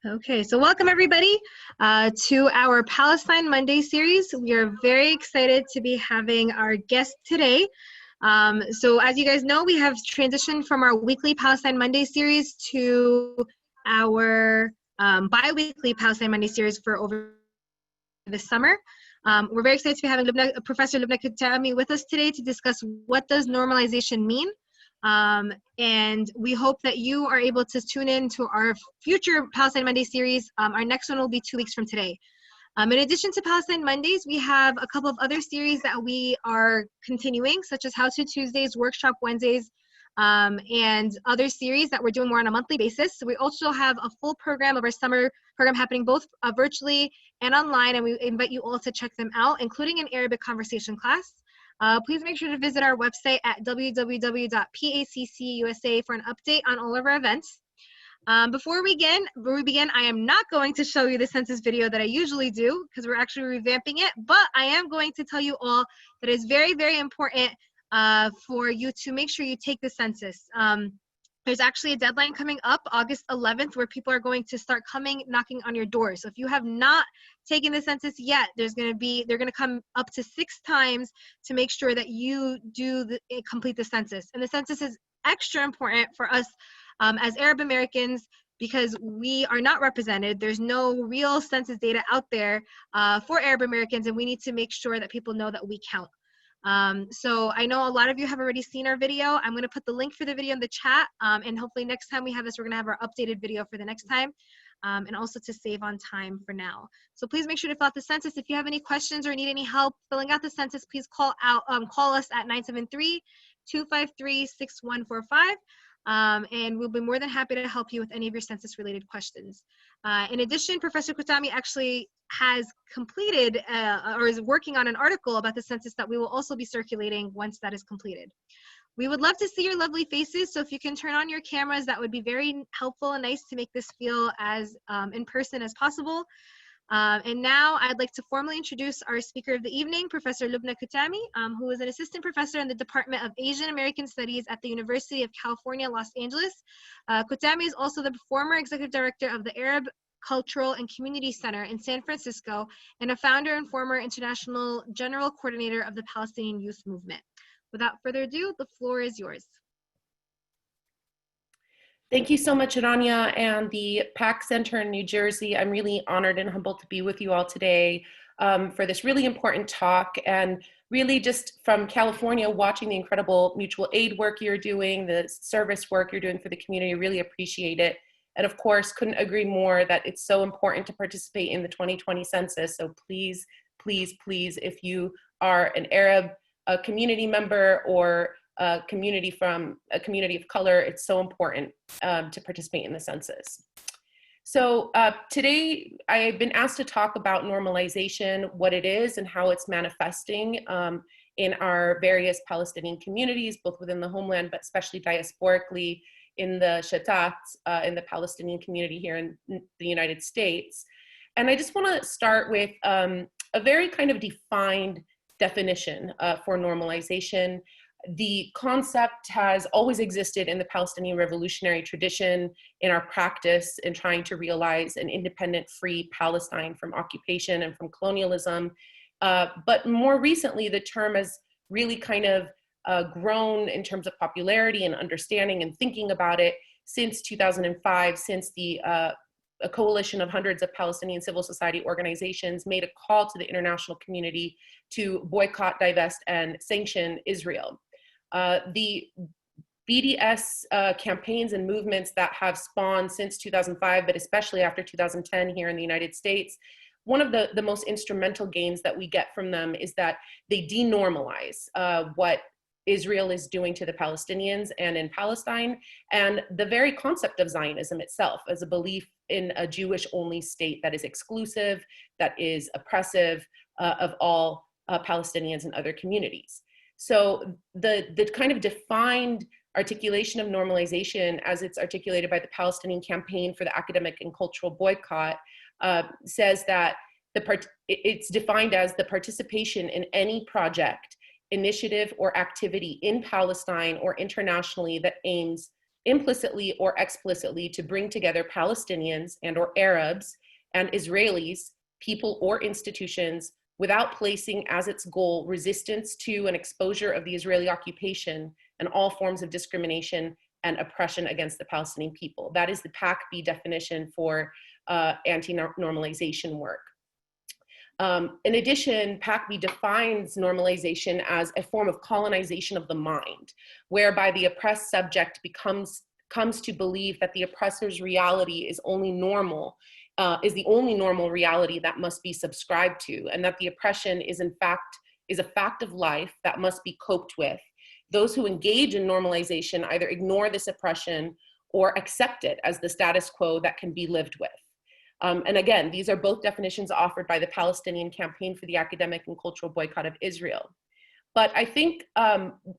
Okay, so welcome everybody to our Palestine Monday series. We are very excited to be having our guest today. So as you guys know, we have transitioned from our weekly Palestine Monday series to our bi-weekly Palestine Monday series for over the summer. We're very excited to be having Professor Lubna Khatami with us today to discuss what does normalization mean. And we hope that you are able to tune in to our future Palestine Monday series. Our next one will be 2 weeks from today. In addition to Palestine Mondays, we have a couple of other series that we are continuing, such as How to Tuesdays, Workshop Wednesdays, and other series that we're doing more on a monthly basis. So we also have a full program of our summer program happening both virtually and online, and we invite you all to check them out, including an Arabic conversation class. Please make sure to visit our website at www.paccusa for an update on all of our events. Before we begin, I am not going to show you the census video that I usually do because we're actually revamping it, but I am going to tell you all that it's very, very important for you to make sure you take the census. There's actually a deadline coming up August 11th where people are going to start knocking on your door. So if you have not taken the census yet, they're going to come up to 6 times to make sure that you complete the census. And the census is extra important for us as Arab Americans because we are not represented. There's no real census data out there for Arab Americans, and we need to make sure that people know that we count. So I know a lot of you have already seen our video. I'm going to put the link for the video in the chat, and hopefully next time we have this, we're going to have our updated video for the next time, and also to save on time for now. So please make sure to fill out the census. If you have any questions or need any help filling out the census, please call us at 973-253-6145. And we'll be more than happy to help you with any of your census related questions. In addition, Professor Khatami actually has completed or is working on an article about the census that we will also be circulating once that is completed. We would love to see your lovely faces, so if you can turn on your cameras, that would be very helpful and nice to make this feel as in person as possible. And now I'd like to formally introduce our speaker of the evening, Professor Lubna Khatami, who is an assistant professor in the Department of Asian American Studies at the University of California, Los Angeles. Khatami is also the former executive director of the Arab Cultural and Community Center in San Francisco and a founder and former international general coordinator of the Palestinian Youth Movement. Without further ado, the floor is yours. Thank you so much, Aranya, and the PAC Center in New Jersey. I'm really honored and humbled to be with you all today for this really important talk, and really just from California, watching the incredible mutual aid work you're doing, the service work you're doing for the community, really appreciate it. And of course, couldn't agree more that it's so important to participate in the 2020 census. So please, please, please, if you are an Arab community member or a community from a community of color, it's so important to participate in the census. So today I've been asked to talk about normalization, what it is and how it's manifesting in our various Palestinian communities, both within the homeland, but especially diasporically in the Shatat, in the Palestinian community here in the United States. And I just want to start with a very kind of defined definition for normalization. The concept has always existed in the Palestinian revolutionary tradition, in our practice in trying to realize an independent, free Palestine from occupation and from colonialism. But more recently, the term has really kind of grown in terms of popularity and understanding and thinking about it since 2005, since a coalition of hundreds of Palestinian civil society organizations made a call to the international community to boycott, divest, and sanction Israel. The BDS campaigns and movements that have spawned since 2005, but especially after 2010 here in the United States, one of the most instrumental gains that we get from them is that they denormalize what Israel is doing to the Palestinians and in Palestine, and the very concept of Zionism itself as a belief in a Jewish-only state that is exclusive, that is oppressive of all Palestinians and other communities. So the kind of defined articulation of normalization as it's articulated by the Palestinian Campaign for the Academic and Cultural Boycott says that it's defined as the participation in any project, initiative, or activity in Palestine or internationally that aims implicitly or explicitly to bring together Palestinians and or Arabs and Israelis, people or institutions, without placing as its goal resistance to and exposure of the Israeli occupation and all forms of discrimination and oppression against the Palestinian people. That is the PAC-B definition for anti-normalization work. In addition, PAC-B defines normalization as a form of colonization of the mind, whereby the oppressed subject comes to believe that the oppressor's reality is only normal, is the only normal reality that must be subscribed to, and that the oppression is a fact of life that must be coped with. Those who engage in normalization either ignore this oppression or accept it as the status quo that can be lived with. And again, these are both definitions offered by the Palestinian Campaign for the Academic and Cultural Boycott of Israel. But I think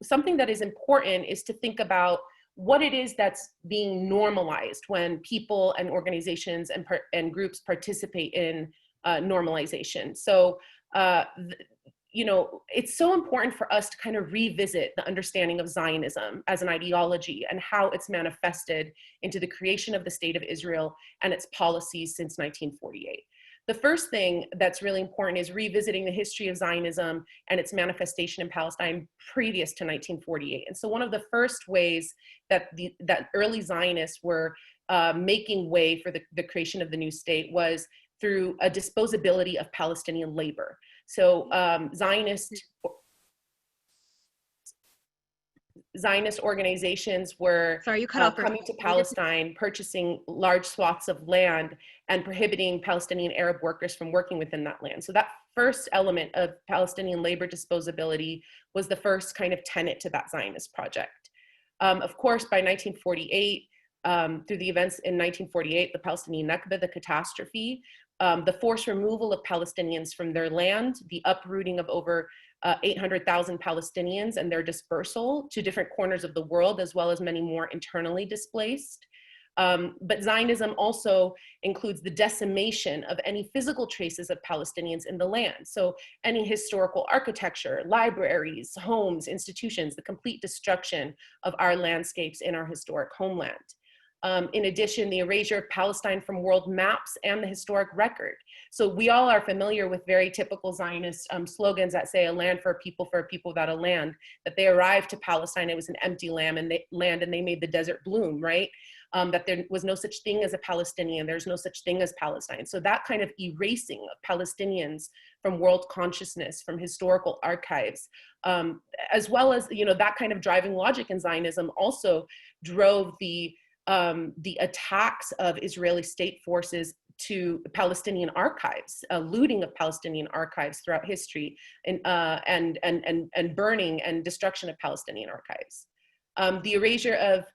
something that is important is to think about what it is that's being normalized when people and organizations and groups participate in normalization. So, you know, it's so important for us to kind of revisit the understanding of Zionism as an ideology and how it's manifested into the creation of the State of Israel and its policies since 1948. The first thing that's really important is revisiting the history of Zionism and its manifestation in Palestine previous to 1948. And so one of the first ways that that early Zionists were making way for the creation of the new state was through a disposability of Palestinian labor. So Zionist organizations were coming to Palestine, purchasing large swaths of land and prohibiting Palestinian Arab workers from working within that land. So that first element of Palestinian labor disposability was the first kind of tenet to that Zionist project. Of course, by 1948, through the events in 1948, the Palestinian Nakba, the catastrophe, the forced removal of Palestinians from their land, the uprooting of over 800,000 Palestinians and their dispersal to different corners of the world, as well as many more internally displaced. But Zionism also includes the decimation of any physical traces of Palestinians in the land. So any historical architecture, libraries, homes, institutions, the complete destruction of our landscapes in our historic homeland. In addition, the erasure of Palestine from world maps and the historic record. So we all are familiar with very typical Zionist slogans that say a land for a people without a land, that they arrived to Palestine, it was an empty land and they made the desert bloom, right? That there was no such thing as a Palestinian, there's no such thing as Palestine. So that kind of erasing of Palestinians from world consciousness, from historical archives, as well as, you know, that kind of driving logic in Zionism also drove the attacks of Israeli state forces to Palestinian archives, looting of Palestinian archives throughout history, and burning and destruction of Palestinian archives. The erasure of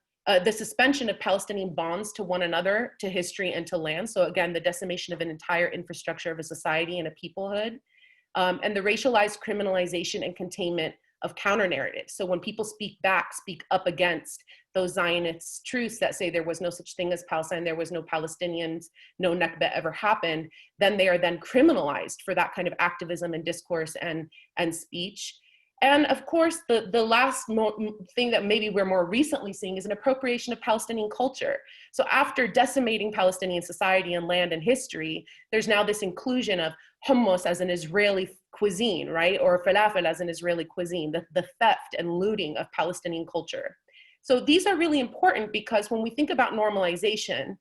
the suspension of Palestinian bonds to one another, to history and to land. So again, the decimation of an entire infrastructure of a society and a peoplehood, and the racialized criminalization and containment of counter narratives. So when people speak up against those Zionist truths that say there was no such thing as Palestine, there was no Palestinians, no Nakba ever happened, then they are then criminalized for that kind of activism and discourse and speech. And of course, the last thing that maybe we're more recently seeing is an appropriation of Palestinian culture. So after decimating Palestinian society and land and history, there's now this inclusion of hummus as an Israeli cuisine, right? Or falafel as an Israeli cuisine, the theft and looting of Palestinian culture. So these are really important because when we think about normalization,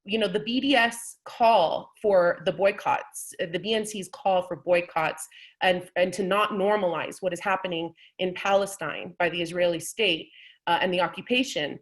you know, the BDS call for the boycotts, the BNC's call for boycotts and to not normalize what is happening in Palestine by the Israeli state and the occupation.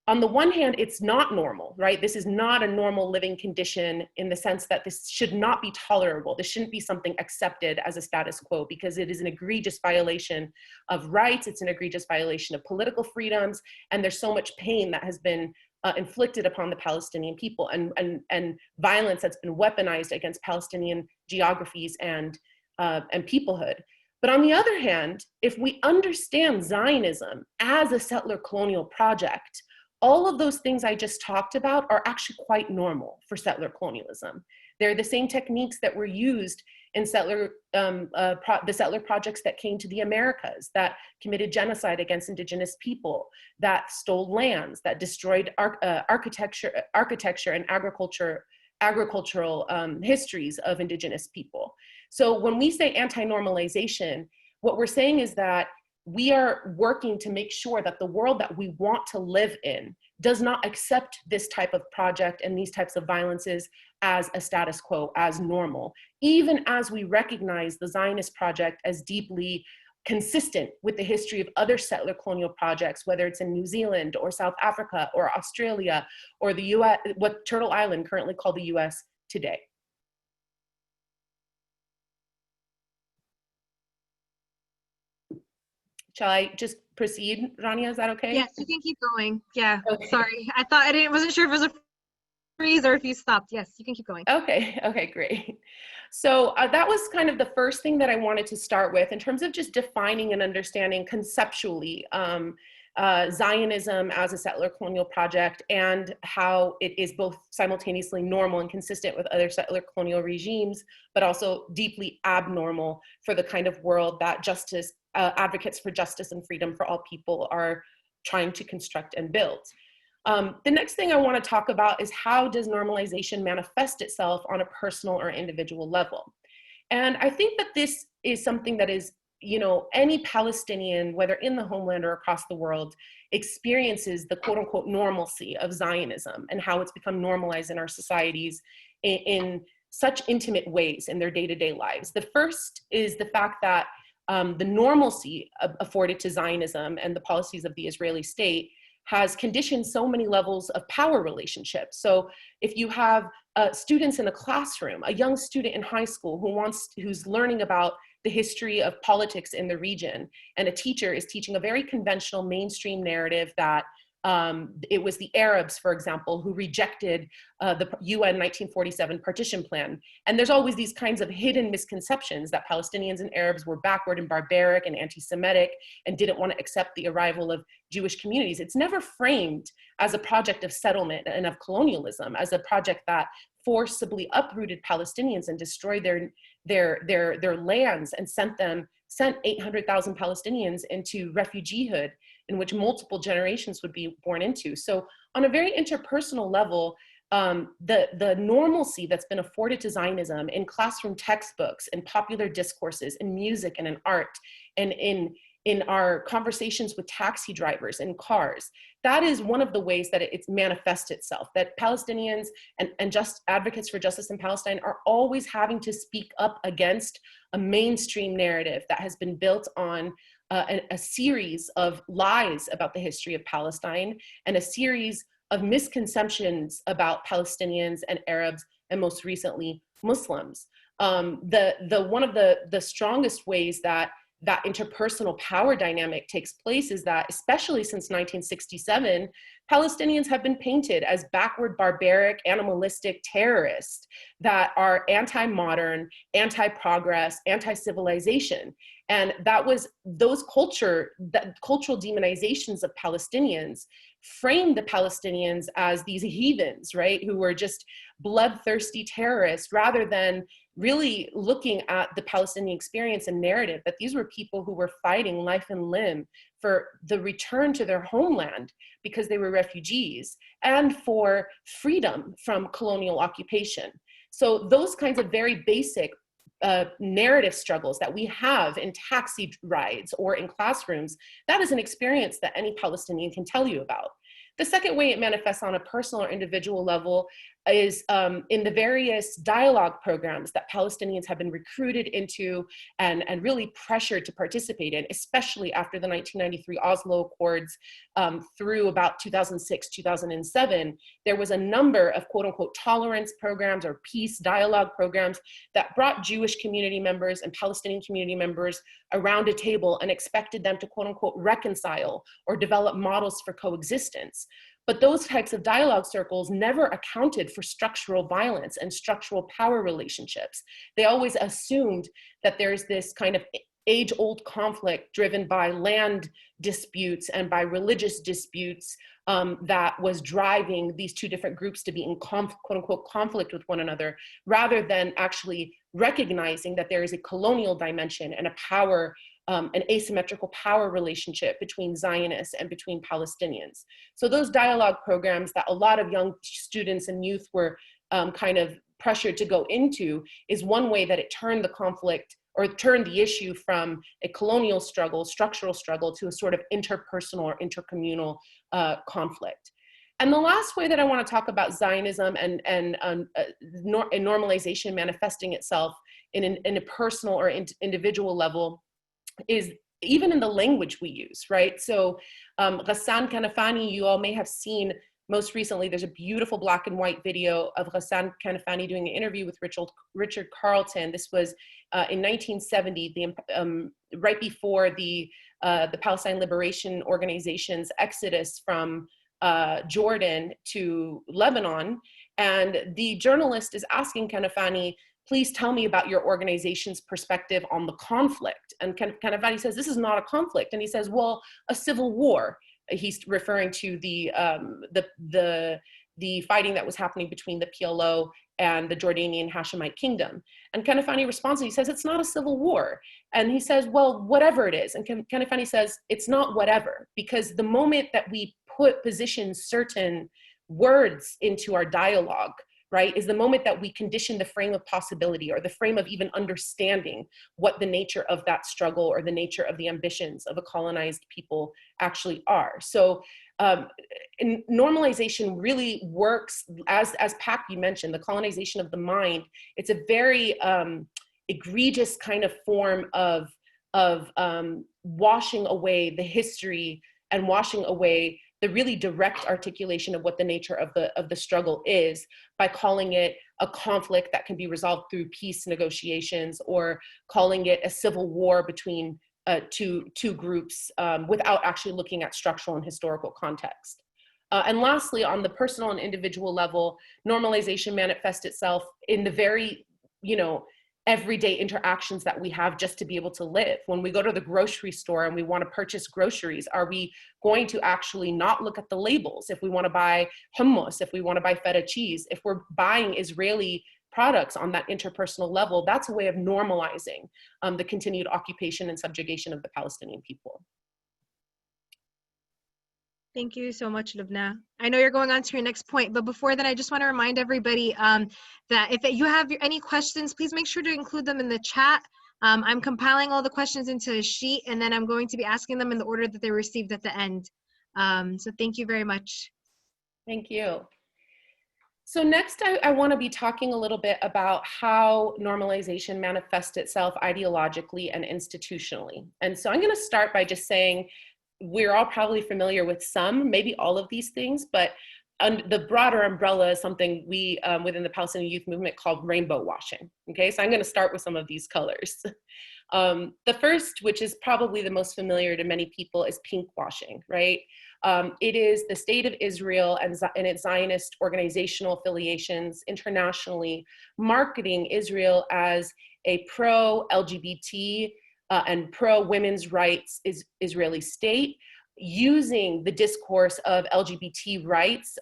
On the one hand, it's not normal, right? This is not a normal living condition in the sense that this should not be tolerable. This shouldn't be something accepted as a status quo because it is an egregious violation of rights. It's an egregious violation of political freedoms. And there's so much pain that has been inflicted upon the Palestinian people and violence that's been weaponized against Palestinian geographies and peoplehood. But on the other hand, if we understand Zionism as a settler colonial project, all of those things I just talked about are actually quite normal for settler colonialism. They're the same techniques that were used in the settler projects that came to the Americas, that committed genocide against indigenous people, that stole lands, that destroyed architecture and agricultural histories of indigenous people. So when we say anti-normalization, what we're saying is that we are working to make sure that the world that we want to live in does not accept this type of project and these types of violences as a status quo, as normal, even as we recognize the Zionist project as deeply consistent with the history of other settler colonial projects, whether it's in New Zealand or South Africa or Australia or the US, what Turtle Island currently called the US today. Shall I just proceed, Rania? Is that okay? Yes, you can keep going. Yeah, Okay. sorry. I thought wasn't sure if it was a freeze or if you stopped. Yes, you can keep going. Okay, great. So that was kind of the first thing that I wanted to start with in terms of just defining and understanding conceptually Zionism as a settler colonial project and how it is both simultaneously normal and consistent with other settler colonial regimes, but also deeply abnormal for the kind of world that advocates for justice and freedom for all people are trying to construct and build. The next thing I want to talk about is how does normalization manifest itself on a personal or individual level? And I think that this is something that is, any Palestinian, whether in the homeland or across the world, experiences the quote unquote normalcy of Zionism and how it's become normalized in our societies in such intimate ways in their day-to-day lives. The first is the fact that the normalcy afforded to Zionism and the policies of the Israeli state has conditioned so many levels of power relationships. So if you have students in a classroom, a young student in high school who's learning about the history of politics in the region, and a teacher is teaching a very conventional mainstream narrative that it was the Arabs, for example, who rejected the UN 1947 partition plan. And there's always these kinds of hidden misconceptions that Palestinians and Arabs were backward and barbaric and anti-Semitic and didn't want to accept the arrival of Jewish communities. It's never framed as a project of settlement and of colonialism, as a project that forcibly uprooted Palestinians and destroyed their lands and sent 800,000 Palestinians into refugeehood in which multiple generations would be born into. So on a very interpersonal level, the normalcy that's been afforded to Zionism in classroom textbooks, in popular discourses, in music and in art, and in our conversations with taxi drivers in cars, that is one of the ways that it manifests itself, that Palestinians and just advocates for justice in Palestine are always having to speak up against a mainstream narrative that has been built on a series of lies about the history of Palestine and a series of misconceptions about Palestinians and Arabs, and most recently Muslims. One of the strongest ways that interpersonal power dynamic takes place is that, especially since 1967, Palestinians have been painted as backward, barbaric, animalistic terrorists that are anti-modern, anti-progress, anti-civilization. And those cultural demonizations of Palestinians framed the Palestinians as these heathens, right, who were just bloodthirsty terrorists, rather than really looking at the Palestinian experience and narrative that these were people who were fighting life and limb for the return to their homeland because they were refugees, and for freedom from colonial occupation. So those kinds of very basic narrative struggles that we have in taxi rides or in classrooms, that is an experience that any Palestinian can tell you about. The second way it manifests on a personal or individual level is in the various dialogue programs that Palestinians have been recruited into and really pressured to participate in, especially after the 1993 Oslo Accords through about 2006, 2007. There was a number of quote unquote tolerance programs or peace dialogue programs that brought Jewish community members and Palestinian community members around a table and expected them to quote unquote reconcile or develop models for coexistence. But those types of dialogue circles never accounted for structural violence and structural power relationships. They always assumed that there's this kind of age-old conflict driven by land disputes and by religious disputes that was driving these two different groups to be in quote unquote conflict with one another, rather than actually recognizing that there is a colonial dimension and a power, an asymmetrical power relationship between Zionists and between Palestinians. So those dialogue programs that a lot of young students and youth were kind of pressured to go into is one way that it turned the conflict or turned the issue from a colonial struggle, structural struggle, to a sort of interpersonal or intercommunal conflict. And the last way that I want to talk about Zionism and normalization manifesting itself in a personal or individual level is even in the language we use, right? So Ghassan Kanafani, you all may have seen most recently, there's a beautiful black and white video of Ghassan Kanafani doing an interview with Richard Carlton. This was in 1970, right before the Palestine Liberation Organization's exodus from Jordan to Lebanon. And the journalist is asking Kanafani, please tell me about your organization's perspective on the conflict. And Kanafani says, this is not a conflict. And he says, well, a civil war. He's referring to the fighting that was happening between the PLO and the Jordanian Hashemite kingdom. And Kanafani responds, and he says, it's not a civil war. And he says, well, whatever it is. And Kanafani says, it's not whatever, because the moment that we position certain words into our dialogue, right, is the moment that we condition the frame of possibility or the frame of even understanding what the nature of that struggle or the nature of the ambitions of a colonized people actually are. So normalization really works, as Packy mentioned, the colonization of the mind. It's a very egregious kind of form of washing away the history and washing away the really direct articulation of what the nature of the struggle is, by calling it a conflict that can be resolved through peace negotiations, or calling it a civil war between two groups without actually looking at structural and historical context. And lastly, on the personal and individual level, normalization manifests itself in the very, everyday interactions that we have just to be able to live. When we go to the grocery store and we want to purchase groceries, are we going to actually not look at the labels? If we want to buy hummus, if we want to buy feta cheese, if we're buying Israeli products on that interpersonal level, that's a way of normalizing the continued occupation and subjugation of the Palestinian people. Thank you so much, Lubna. I know you're going on to your next point, but before that, I just want to remind everybody that if you have any questions, please make sure to include them in the chat. I'm compiling all the questions into a sheet, and then I'm going to be asking them in the order that they were received at the end. So thank you very much. Thank you. So next, I want to be talking a little bit about how normalization manifests itself ideologically and institutionally. And so I'm going to start by just saying, we're all probably familiar with some, maybe all of these things, but the broader umbrella is something we within the Palestinian youth movement called rainbow washing. Okay, so I'm going to start with some of these colors. The first, which is probably the most familiar to many people, is pink washing, right? It is the state of Israel and its Zionist organizational affiliations internationally marketing Israel as a pro-LGBT and pro-women's rights Israeli state, using the discourse of LGBT rights,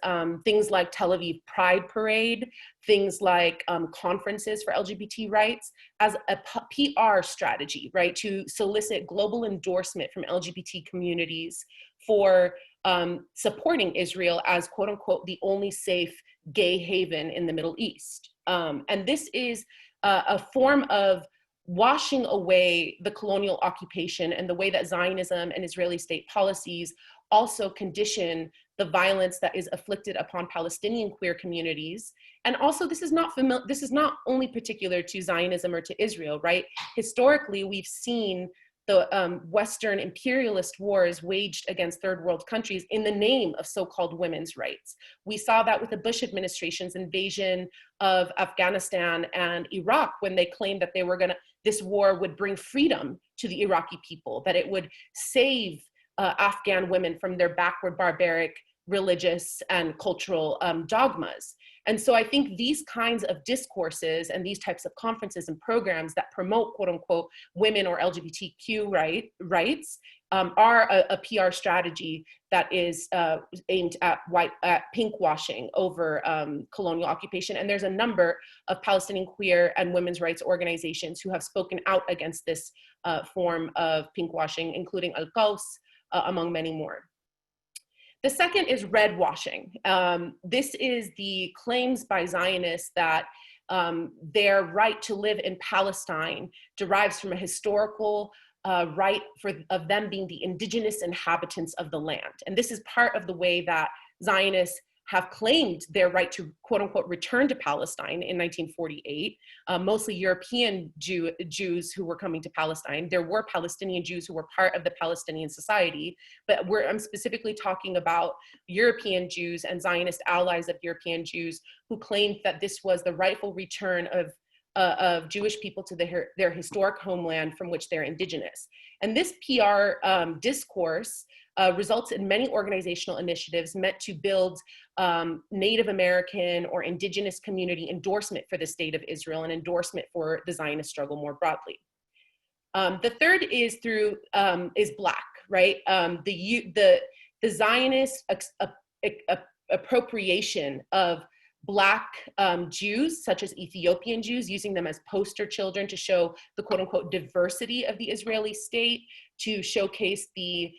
things like Tel Aviv Pride Parade, things like conferences for LGBT rights, as a PR strategy, right, to solicit global endorsement from LGBT communities for supporting Israel as, quote unquote, the only safe gay haven in the Middle East. And this is a form of washing away the colonial occupation and the way that Zionism and Israeli state policies also condition the violence that is afflicted upon Palestinian queer communities. And also, this is not only particular to Zionism or to Israel, right? Historically, we've seen the Western imperialist wars waged against third world countries in the name of so-called women's rights. We saw that with the Bush administration's invasion of Afghanistan and Iraq, when they claimed that this war would bring freedom to the Iraqi people, that it would save Afghan women from their backward, barbaric, religious and cultural dogmas. And so I think these kinds of discourses and these types of conferences and programs that promote, quote unquote, women or LGBTQ rights are a PR strategy that is aimed at pinkwashing over colonial occupation. And there's a number of Palestinian queer and women's rights organizations who have spoken out against this form of pinkwashing, including Al-Qaws, among many more. The second is red washing. This is the claims by Zionists that their right to live in Palestine derives from a historical right of them being the indigenous inhabitants of the land. And this is part of the way that Zionists have claimed their right to, quote unquote, return to Palestine in 1948, mostly European Jews who were coming to Palestine. There were Palestinian Jews who were part of the Palestinian society, but I'm specifically talking about European Jews and Zionist allies of European Jews who claimed that this was the rightful return of Jewish people to their historic homeland from which they're indigenous. And this PR discourse results in many organizational initiatives meant to build Native American or indigenous community endorsement for the state of Israel and endorsement for the Zionist struggle more broadly. The third is is Black, right? The Zionist appropriation of Black Jews, such as Ethiopian Jews, using them as poster children to show the quote unquote diversity of the Israeli state, to showcase the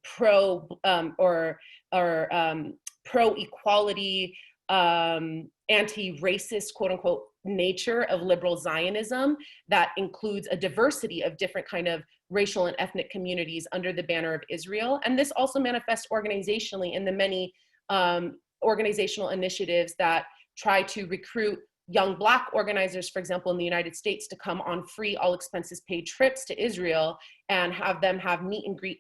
pro-equality, anti-racist, quote unquote, nature of liberal Zionism that includes a diversity of different kind of racial and ethnic communities under the banner of Israel. And this also manifests organizationally in the many organizational initiatives that try to recruit young Black organizers, for example, in the United States, to come on free, all expenses paid trips to Israel and have them have meet and greet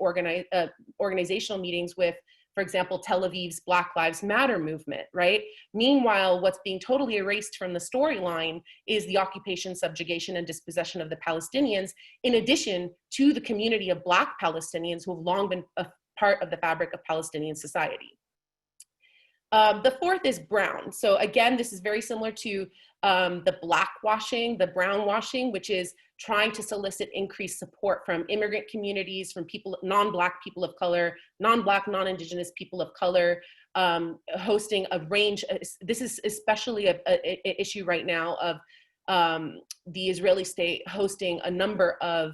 organizational meetings with, for example, Tel Aviv's Black Lives Matter movement, right? Meanwhile, what's being totally erased from the storyline is the occupation, subjugation, and dispossession of the Palestinians, in addition to the community of Black Palestinians who have long been a part of the fabric of Palestinian society. The fourth is brown. So again, this is very similar to the black washing, the brown washing, which is trying to solicit increased support from immigrant communities, from people, non-Black people of color, non-Black, non-Indigenous people of color, hosting a range. This is especially an issue right now of the Israeli state hosting a number of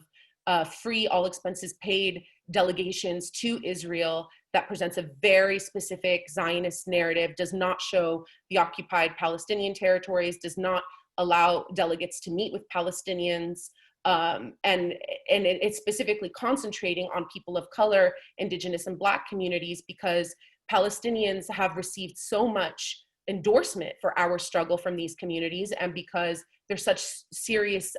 free, all expenses paid delegations to Israel that presents a very specific Zionist narrative, does not show the occupied Palestinian territories, does not allow delegates to meet with Palestinians, and it's specifically concentrating on people of color, Indigenous and Black communities, because Palestinians have received so much endorsement for our struggle from these communities, and because there's such serious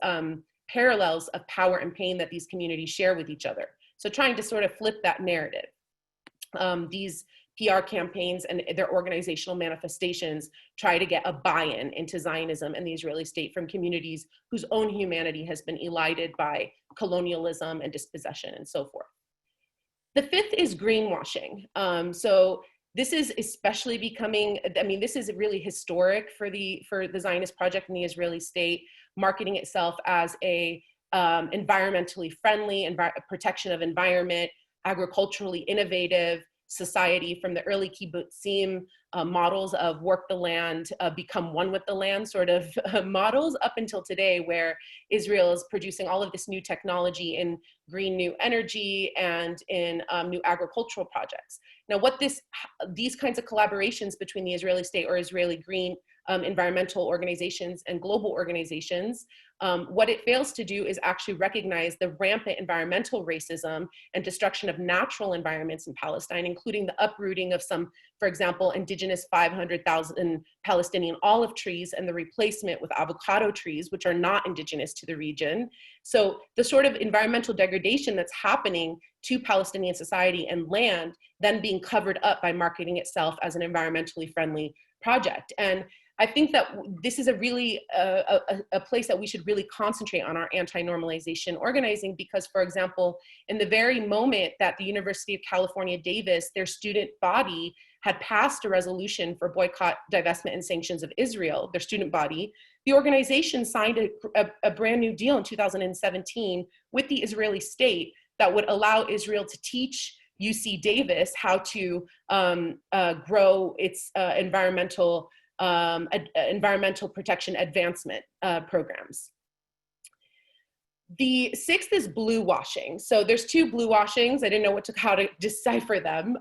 parallels of power and pain that these communities share with each other. So trying to sort of flip that narrative. These PR campaigns and their organizational manifestations try to get a buy-in into Zionism and the Israeli state from communities whose own humanity has been elided by colonialism and dispossession and so forth. The fifth is greenwashing. So this is especially becoming, I mean, this is really historic for the Zionist project in the Israeli state, marketing itself as a environmentally friendly, protection of environment, agriculturally innovative society, from the early kibbutzim models of work the land, become one with the land sort of models, up until today, where Israel is producing all of this new technology in green new energy and in new agricultural projects. Now, what these kinds of collaborations between the Israeli state or Israeli green environmental organizations and global organizations, what it fails to do is actually recognize the rampant environmental racism and destruction of natural environments in Palestine, including the uprooting of some, for example, indigenous 500,000 Palestinian olive trees and the replacement with avocado trees, which are not indigenous to the region. So the sort of environmental degradation that's happening to Palestinian society and land then being covered up by marketing itself as an environmentally friendly project. And I think that this is a really a place that we should really concentrate on our anti-normalization organizing, because, for example, in the very moment that the University of California, Davis, their student body had passed a resolution for boycott, divestment, and sanctions of Israel, their student body, the organization signed a brand new deal in 2017 with the Israeli state that would allow Israel to teach UC Davis how to grow its environmental protection advancement programs. The sixth is blue washing. So there's two blue washings. I didn't know how to decipher them.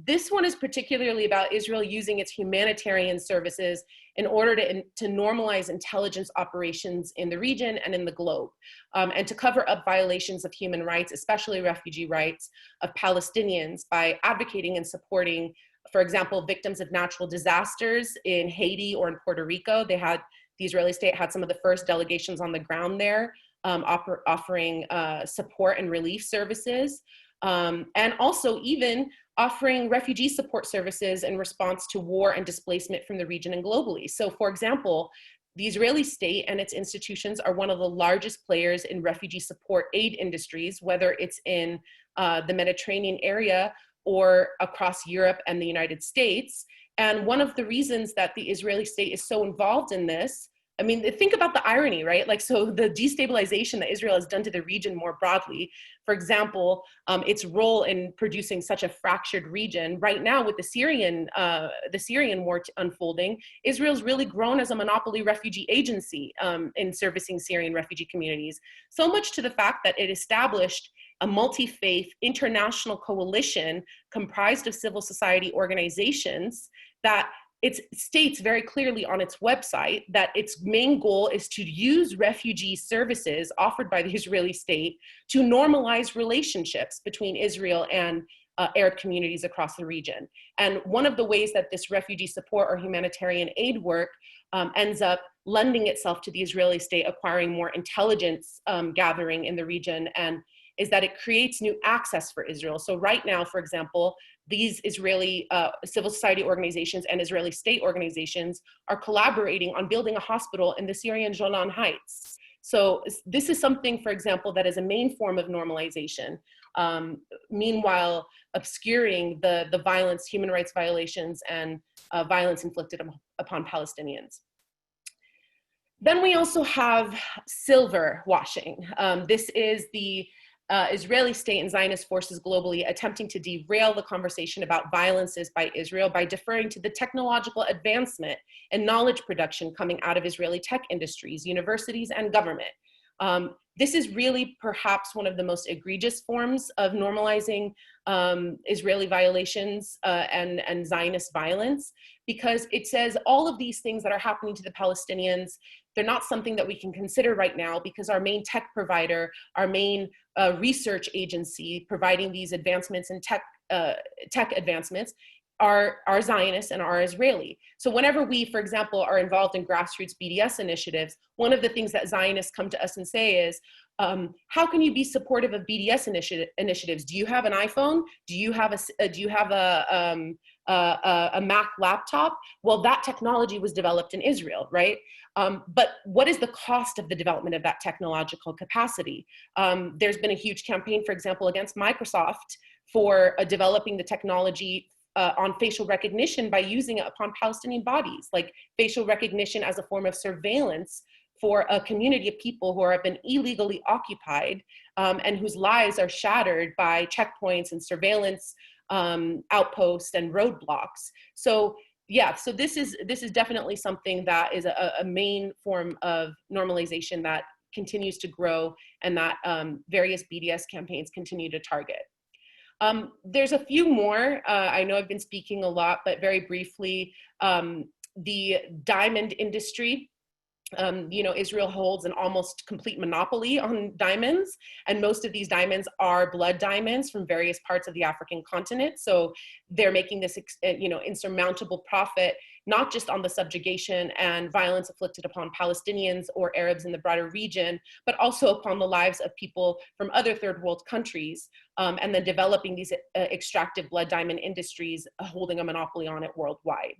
This one is particularly about Israel using its humanitarian services in order to normalize intelligence operations in the region and in the globe, and to cover up violations of human rights, especially refugee rights of Palestinians, by advocating and supporting, for example, victims of natural disasters in Haiti or in Puerto Rico. The Israeli state had some of the first delegations on the ground there, offering support and relief services, and also even offering refugee support services in response to war and displacement from the region and globally. So for example, the Israeli state and its institutions are one of the largest players in refugee support aid industries, whether it's in the Mediterranean area or across Europe and the United States. And one of the reasons that the Israeli state is so involved in this, I mean, think about the irony, right? Like, so the destabilization that Israel has done to the region more broadly, for example, its role in producing such a fractured region right now with the Syrian war unfolding, Israel's really grown as a monopoly refugee agency in servicing Syrian refugee communities. So much to the fact that it established a multi-faith international coalition comprised of civil society organizations that it states very clearly on its website that its main goal is to use refugee services offered by the Israeli state to normalize relationships between Israel and Arab communities across the region. And one of the ways that this refugee support or humanitarian aid work ends up lending itself to the Israeli state acquiring more intelligence gathering in the region is that it creates new access for Israel. So right now, for example, these Israeli civil society organizations and Israeli state organizations are collaborating on building a hospital in the Syrian Golan Heights. So this is something, for example, that is a main form of normalization, meanwhile obscuring the violence, human rights violations, and violence inflicted upon Palestinians. Then we also have silver washing. This is the Israeli state and Zionist forces globally attempting to derail the conversation about violences by Israel by deferring to the technological advancement and knowledge production coming out of Israeli tech industries, universities, and government. This is really perhaps one of the most egregious forms of normalizing Israeli violations and Zionist violence, because it says all of these things that are happening to the Palestinians, they're not something that we can consider right now because our main tech provider, our main research agency providing these advancements in tech advancements are Zionists and are Israeli. So whenever we, for example, are involved in grassroots BDS initiatives, one of the things that Zionists come to us and say is, how can you be supportive of BDS initiatives? Do you have an iPhone? Do you have a Mac laptop? Well, that technology was developed in Israel, right? But what is the cost of the development of that technological capacity? There's been a huge campaign, for example, against Microsoft for developing the technology on facial recognition by using it upon Palestinian bodies, like facial recognition as a form of surveillance for a community of people who have been illegally occupied and whose lives are shattered by checkpoints and surveillance outposts and roadblocks. So yeah, so this is definitely something that is a main form of normalization that continues to grow and that various BDS campaigns continue to target. There's a few more. I know I've been speaking a lot, but very briefly, the diamond industry. Israel holds an almost complete monopoly on diamonds, and most of these diamonds are blood diamonds from various parts of the African continent. So they're making this, insurmountable profit, not just on the subjugation and violence inflicted upon Palestinians or Arabs in the broader region, but also upon the lives of people from other third world countries, and then developing these extractive blood diamond industries, holding a monopoly on it worldwide.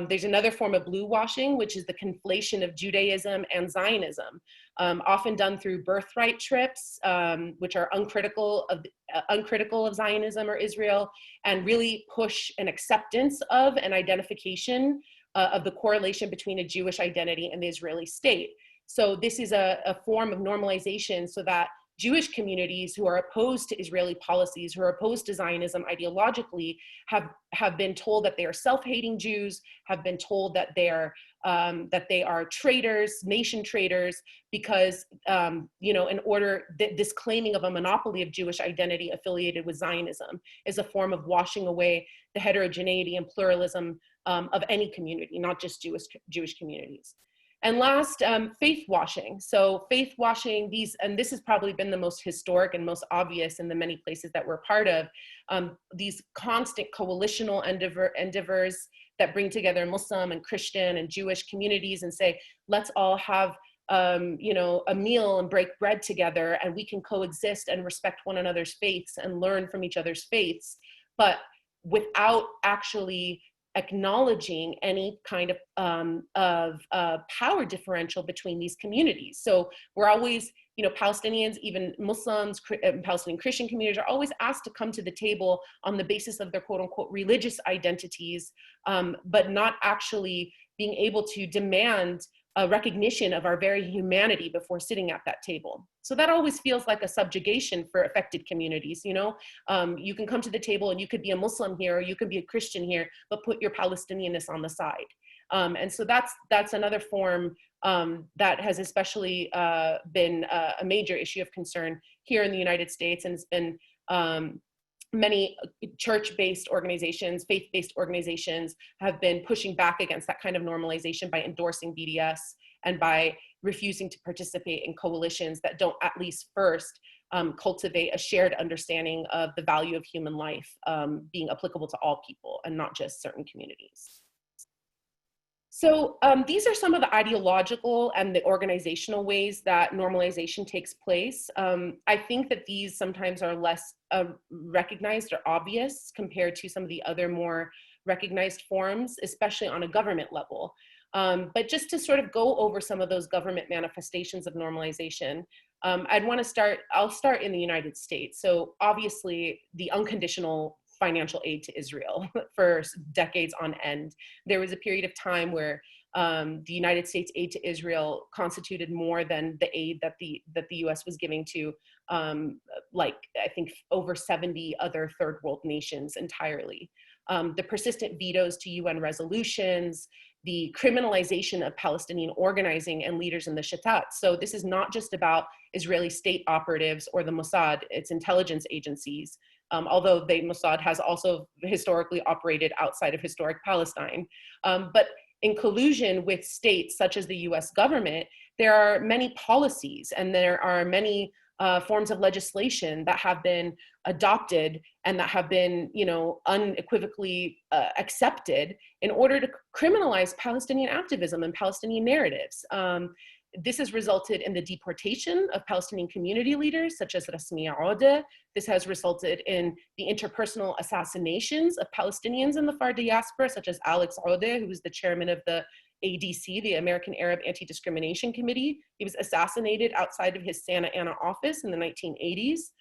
There's another form of blue washing, which is the conflation of Judaism and Zionism, often done through birthright trips, which are uncritical of Zionism or Israel, and really push an acceptance of an identification of the correlation between a Jewish identity and the Israeli state. So this is a form of normalization so that Jewish communities who are opposed to Israeli policies, who are opposed to Zionism ideologically, have been told that they are self-hating Jews, have been told that they are traitors, nation traitors, because in order this claiming of a monopoly of Jewish identity affiliated with Zionism is a form of washing away the heterogeneity and pluralism of any community, not just Jewish communities. And last, faith washing. So faith washing, this has probably been the most historic and most obvious in the many places that we're part of, these constant coalitional endeavors that bring together Muslim and Christian and Jewish communities and say, let's all have a meal and break bread together, and we can coexist and respect one another's faiths and learn from each other's faiths, but without actually acknowledging any kind of power differential between these communities. So we're always, Palestinians, even Muslims, Palestinian Christian communities are always asked to come to the table on the basis of their quote unquote religious identities, but not actually being able to demand a recognition of our very humanity before sitting at that table. So that always feels like a subjugation for affected communities. You can come to the table and you could be a Muslim here, or you could be a Christian here, but put your Palestinianness on the side. And so that's another form that has especially been a major issue of concern here in the United States, and it's been many church-based organizations, faith-based organizations have been pushing back against that kind of normalization by endorsing BDS and by refusing to participate in coalitions that don't at least first cultivate a shared understanding of the value of human life being applicable to all people and not just certain communities. So these are some of the ideological and the organizational ways that normalization takes place. I think that these sometimes are less recognized or obvious compared to some of the other more recognized forms, especially on a government level. But just to sort of go over some of those government manifestations of normalization, I'll start in the United States. So obviously the unconditional financial aid to Israel for decades on end. There was a period of time where the United States aid to Israel constituted more than the aid that the U.S. was giving to, I think, over 70 other third world nations entirely. The persistent vetoes to UN resolutions, the criminalization of Palestinian organizing and leaders in the Shatat. So this is not just about Israeli state operatives or the Mossad, its intelligence agencies, although the Mossad has also historically operated outside of historic Palestine. But in collusion with states such as the US government, there are many policies and there are many forms of legislation that have been adopted and that have been, unequivocally accepted in order to criminalize Palestinian activism and Palestinian narratives. This has resulted in the deportation of Palestinian community leaders such as Rasmiya Odeh. This has resulted in the interpersonal assassinations of Palestinians in the far diaspora, such as Alex Odeh, who was the chairman of the ADC, the American Arab Anti-Discrimination Committee. He was assassinated outside of his Santa Ana office in the 1980s.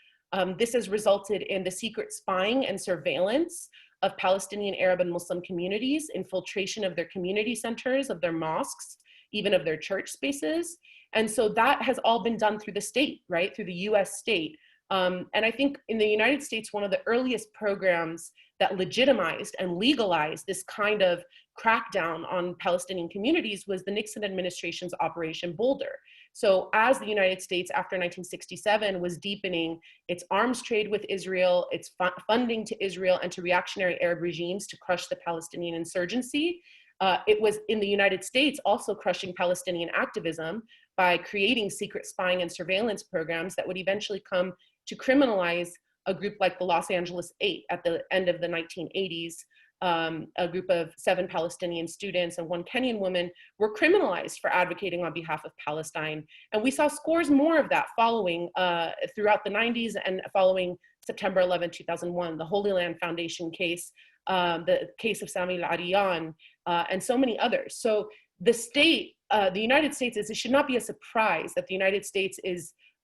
This has resulted in the secret spying and surveillance of Palestinian Arab and Muslim communities, infiltration of their community centers, of their mosques, even of their church spaces. And so that has all been done through the state, right? Through the US state. And I think in the United States, one of the earliest programs that legitimized and legalized this kind of crackdown on Palestinian communities was the Nixon administration's Operation Boulder. So as the United States after 1967 was deepening its arms trade with Israel, its funding to Israel and to reactionary Arab regimes to crush the Palestinian insurgency, it was in the United States also crushing Palestinian activism by creating secret spying and surveillance programs that would eventually come to criminalize a group like the Los Angeles Eight at the end of the 1980s. A group of 7 Palestinian students and 1 Kenyan woman were criminalized for advocating on behalf of Palestine. And we saw scores more of that following throughout the 90s and following September 11, 2001, the Holy Land Foundation case, the case of Sami al-Arian, and so many others. So the state, the United States, it should not be a surprise that the United States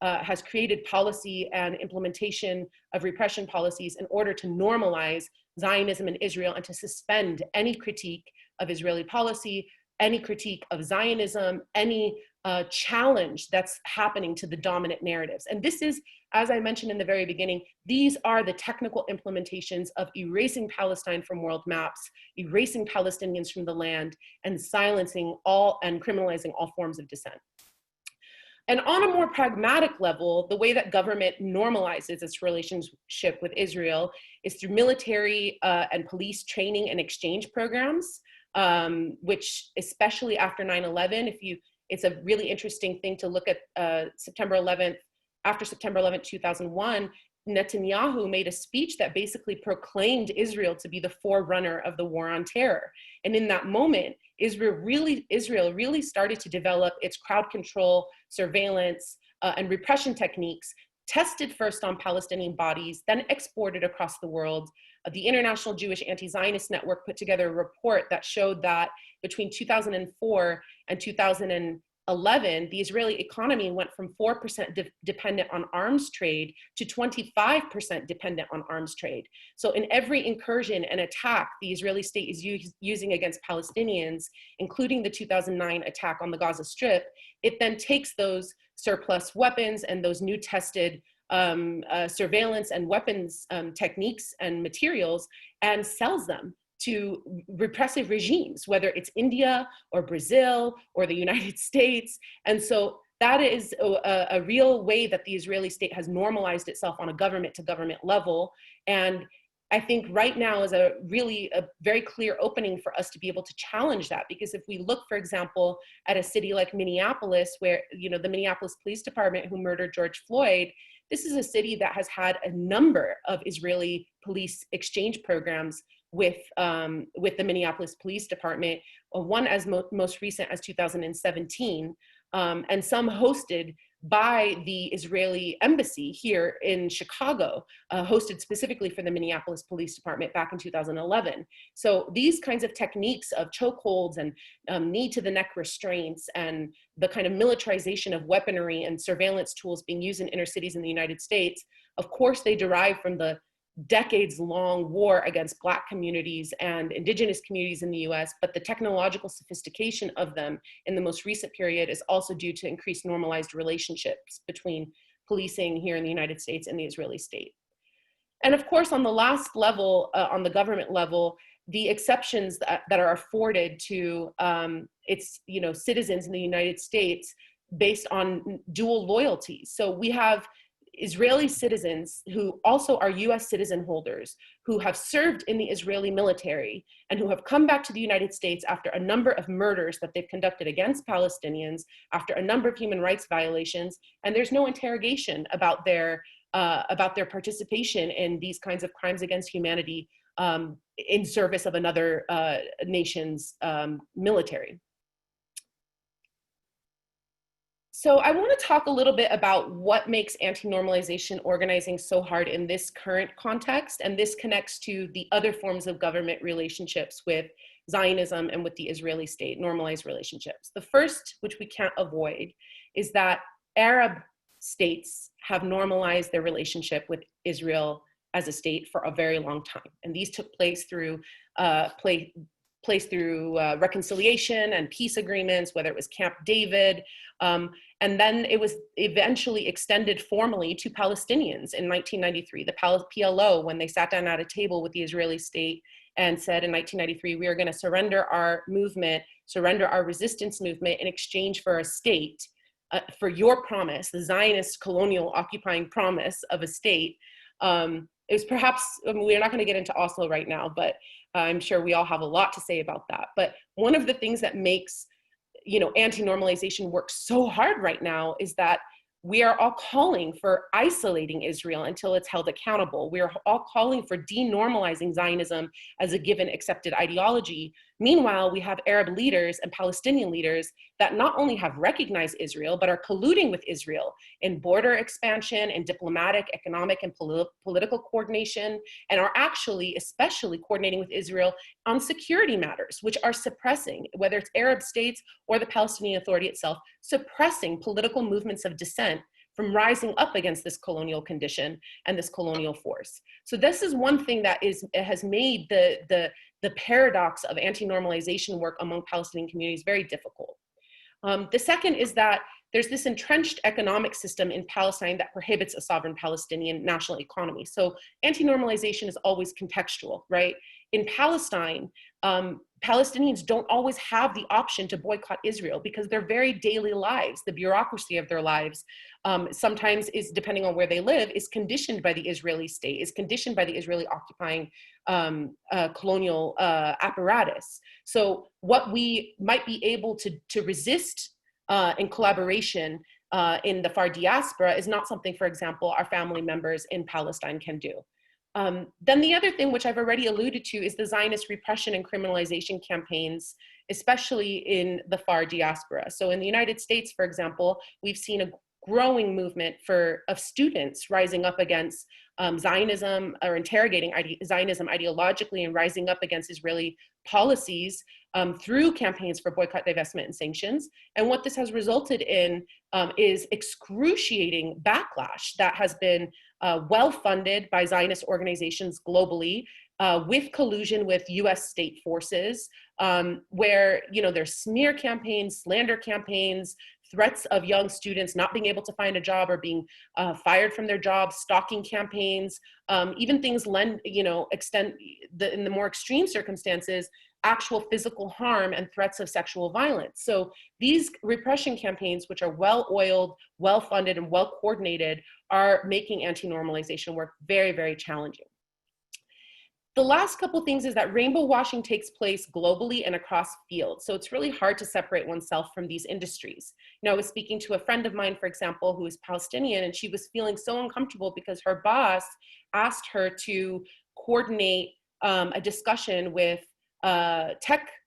has created policy and implementation of repression policies in order to normalize Zionism in Israel and to suspend any critique of Israeli policy, any critique of Zionism, any challenge that's happening to the dominant narratives. And this is, as I mentioned in the very beginning, these are the technical implementations of erasing Palestine from world maps, erasing Palestinians from the land, and silencing all and criminalizing all forms of dissent. And on a more pragmatic level, the way that government normalizes its relationship with Israel is through military and police training and exchange programs, which especially after 9/11, it's a really interesting thing to look at September 11th, after September 11th, 2001, Netanyahu made a speech that basically proclaimed Israel to be the forerunner of the war on terror. And in that moment, Israel really started to develop its crowd control, surveillance, and repression techniques, tested first on Palestinian bodies, then exported across the world. The International Jewish Anti-Zionist Network put together a report that showed that between 2004 and 2011, the Israeli economy went from 4% dependent on arms trade to 25% dependent on arms trade. So in every incursion and attack the Israeli state is using against Palestinians, including the 2009 attack on the Gaza Strip, it then takes those surplus weapons and those new tested surveillance and weapons techniques and materials and sells them to repressive regimes, whether it's India or Brazil or the United States. And so that is a real way that the Israeli state has normalized itself on a government to government level. And I think right now is a very clear opening for us to be able to challenge that. Because if we look, for example, at a city like Minneapolis, where, the Minneapolis Police Department who murdered George Floyd, this is a city that has had a number of Israeli police exchange programs with the Minneapolis Police Department, one as most recent as 2017, and some hosted by the Israeli embassy here in Chicago, hosted specifically for the Minneapolis Police Department back in 2011. So these kinds of techniques of chokeholds and knee to the neck restraints and the kind of militarization of weaponry and surveillance tools being used in inner cities in the United States, of course, they derive from the decades-long war against Black communities and indigenous communities in the US, but the technological sophistication of them in the most recent period is also due to increased normalized relationships between policing here in the United States and the Israeli state. And of course, on the last level, on the government level, the exceptions that are afforded to its citizens in the United States based on dual loyalties. So we have Israeli citizens who also are US citizen holders who have served in the Israeli military and who have come back to the United States after a number of murders that they've conducted against Palestinians, after a number of human rights violations, and there's no interrogation about their participation in these kinds of crimes against humanity in service of another nation's military. So I want to talk a little bit about what makes anti-normalization organizing so hard in this current context, and this connects to the other forms of government relationships with Zionism and with the Israeli state, normalized relationships. The first, which we can't avoid, is that Arab states have normalized their relationship with Israel as a state for a very long time, and these took place through reconciliation and peace agreements, whether it was Camp David, and then it was eventually extended formally to Palestinians in 1993, the PLO, when they sat down at a table with the Israeli state and said in 1993, we are going to surrender our movement, surrender our resistance movement in exchange for a state, for your promise, the Zionist colonial occupying promise of a state. It was perhaps, we're not going to get into Oslo right now, but I'm sure we all have a lot to say about that. But one of the things that makes anti-normalization work so hard right now is that we are all calling for isolating Israel until it's held accountable. We are all calling for denormalizing Zionism as a given accepted ideology Meanwhile, we have Arab leaders and Palestinian leaders that not only have recognized Israel, but are colluding with Israel in border expansion and diplomatic, economic, and political coordination, and are actually especially coordinating with Israel on security matters, which are suppressing, whether it's Arab states or the Palestinian Authority itself, suppressing political movements of dissent from rising up against this colonial condition and this colonial force. So this is one thing that has made the paradox of anti-normalization work among Palestinian communities very difficult. The second is that there's this entrenched economic system in Palestine that prohibits a sovereign Palestinian national economy. So anti-normalization is always contextual, right? In Palestine, Palestinians don't always have the option to boycott Israel because their very daily lives, the bureaucracy of their lives, sometimes is, depending on where they live, is conditioned by the Israeli state, is conditioned by the Israeli occupying colonial apparatus. So what we might be able to resist in collaboration in the far diaspora is not something, for example, our family members in Palestine can do. Then the other thing, which I've already alluded to, is the Zionist repression and criminalization campaigns, especially in the far diaspora. So in the United States, for example, we've seen a growing movement of students rising up against Zionism, or interrogating Zionism ideologically and rising up against Israeli policies through campaigns for boycott, divestment, and sanctions. And what this has resulted in is excruciating backlash that has been well-funded by Zionist organizations globally, with collusion with US state forces, where there's smear campaigns, slander campaigns, threats of young students not being able to find a job or being fired from their jobs, stalking campaigns, even things extend in the more extreme circumstances, actual physical harm and threats of sexual violence. So these repression campaigns, which are well-oiled, well-funded, and well-coordinated, are making anti-normalization work very, very challenging. The last couple things is that rainbow washing takes place globally and across fields. So it's really hard to separate oneself from these industries. I was speaking to a friend of mine, for example, who is Palestinian, and she was feeling so uncomfortable because her boss asked her to coordinate a discussion with a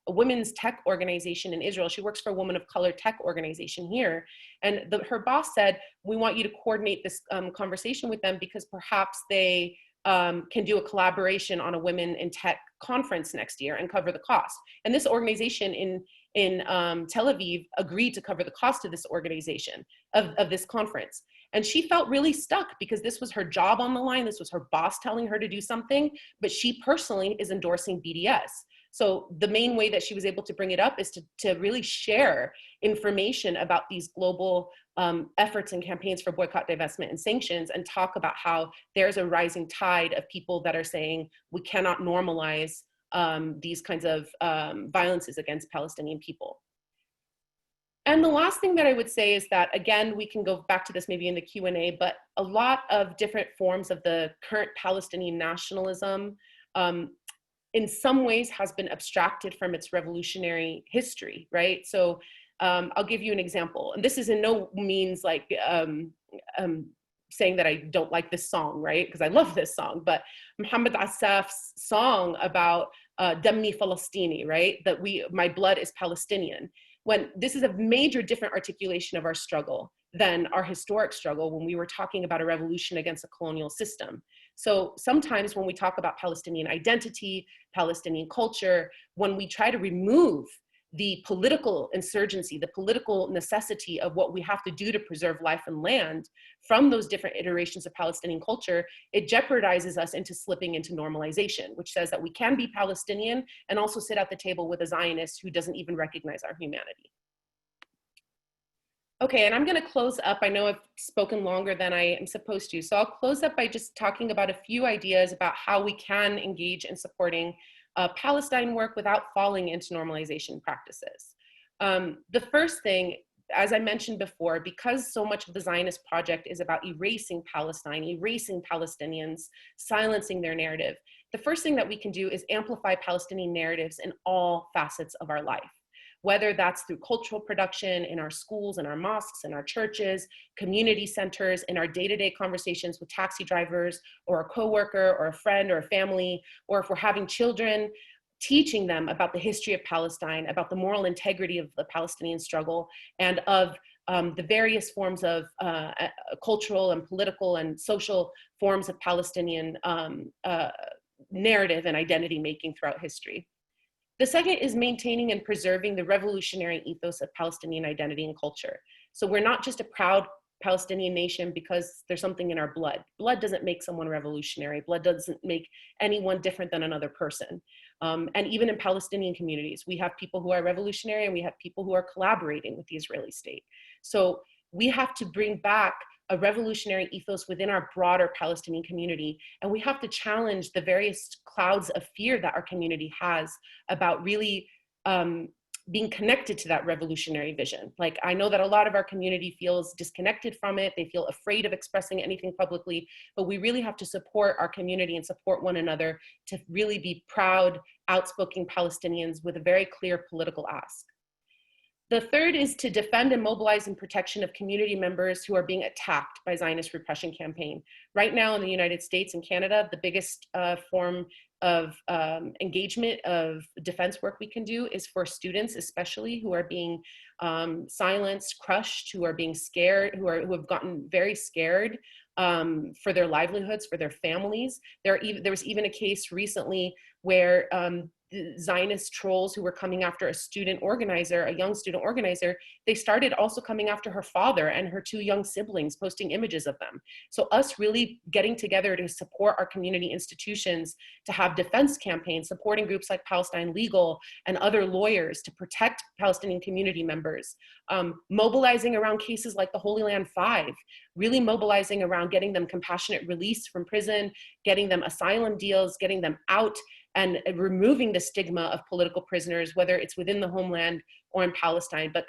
women's tech organization in Israel. She works for a woman of color tech organization here. And her boss said, we want you to coordinate this conversation with them because perhaps they can do a collaboration on a women in tech conference next year and cover the cost. And this organization in Tel Aviv agreed to cover the cost of this organization, of this conference. And she felt really stuck because this was her job on the line. This was her boss telling her to do something, but she personally is endorsing BDS. So the main way that she was able to bring it up is to really share information about these global efforts and campaigns for boycott, divestment, and sanctions, and talk about how there's a rising tide of people that are saying we cannot normalize these kinds of violences against Palestinian people. And the last thing that I would say is that, again, we can go back to this maybe in the Q&A, but a lot of different forms of the current Palestinian nationalism in some ways has been abstracted from its revolutionary history, right? So I'll give you an example. And this is in no means like saying that I don't like this song, right? Because I love this song, but Muhammad Assaf's song about Dammi Falastini, right? That my blood is Palestinian. When this is a major different articulation of our struggle than our historic struggle when we were talking about a revolution against a colonial system. So sometimes when we talk about Palestinian identity, Palestinian culture, when we try to remove the political insurgency, the political necessity of what we have to do to preserve life and land from those different iterations of Palestinian culture, it jeopardizes us into slipping into normalization, which says that we can be Palestinian and also sit at the table with a Zionist who doesn't even recognize our humanity. Okay, and I'm gonna close up. I know I've spoken longer than I am supposed to, so I'll close up by just talking about a few ideas about how we can engage in supporting Palestine work without falling into normalization practices. The first thing, as I mentioned before, because so much of the Zionist project is about erasing Palestine, erasing Palestinians, silencing their narrative, the first thing that we can do is amplify Palestinian narratives in all facets of our life. Whether that's through cultural production in our schools, in our mosques, in our churches, community centers, in our day-to-day conversations with taxi drivers or a coworker or a friend or a family, or if we're having children, teaching them about the history of Palestine, about the moral integrity of the Palestinian struggle, and of the various forms of cultural and political and social forms of Palestinian narrative and identity making throughout history. The second is maintaining and preserving the revolutionary ethos of Palestinian identity and culture. So we're not just a proud Palestinian nation because there's something in our blood. Blood doesn't make someone revolutionary. Blood doesn't make anyone different than another person. And even in Palestinian communities, we have people who are revolutionary and we have people who are collaborating with the Israeli state. So we have to bring back a revolutionary ethos within our broader Palestinian community. And we have to challenge the various clouds of fear that our community has about really being connected to that revolutionary vision. Like, I know that a lot of our community feels disconnected from it. They feel afraid of expressing anything publicly, but we really have to support our community and support one another to really be proud, outspoken Palestinians with a very clear political ask. The third is to defend and mobilize in protection of community members who are being attacked by Zionist repression campaign. Right now in the United States and Canada, the biggest form of engagement of defense work we can do is for students, especially who are being silenced, crushed, who are being scared, who have gotten very scared for their livelihoods, for their families. There was even a case recently where Zionist trolls who were coming after a student organizer, a young student organizer, they started also coming after her father and her two young siblings, posting images of them. So us really getting together to support our community institutions, to have defense campaigns, supporting groups like Palestine Legal and other lawyers to protect Palestinian community members, mobilizing around cases like the Holy Land Five, really mobilizing around getting them compassionate release from prison, getting them asylum deals, getting them out, and removing the stigma of political prisoners, whether it's within the homeland or in Palestine. But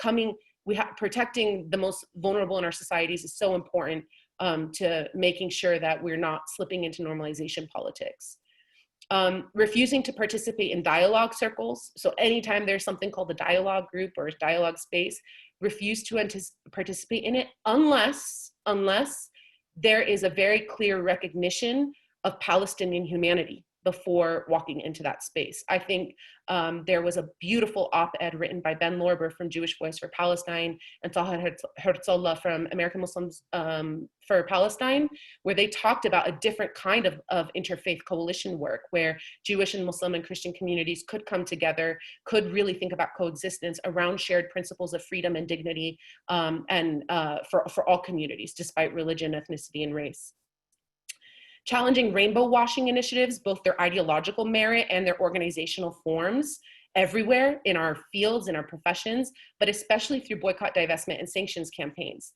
protecting the most vulnerable in our societies is so important to making sure that we're not slipping into normalization politics. Refusing to participate in dialogue circles. So anytime there's something called the dialogue group or a dialogue space, refuse to participate in it unless there is a very clear recognition of Palestinian humanity before walking into that space. I think there was a beautiful op-ed written by Ben Lorber from Jewish Voice for Palestine and Taha Herzollah from American Muslims for Palestine, where they talked about a different kind of interfaith coalition work where Jewish and Muslim and Christian communities could come together, could really think about coexistence around shared principles of freedom and dignity and for all communities, despite religion, ethnicity, and race. Challenging rainbow washing initiatives, both their ideological merit and their organizational forms everywhere in our fields, in our professions, but especially through boycott, divestment, and sanctions campaigns.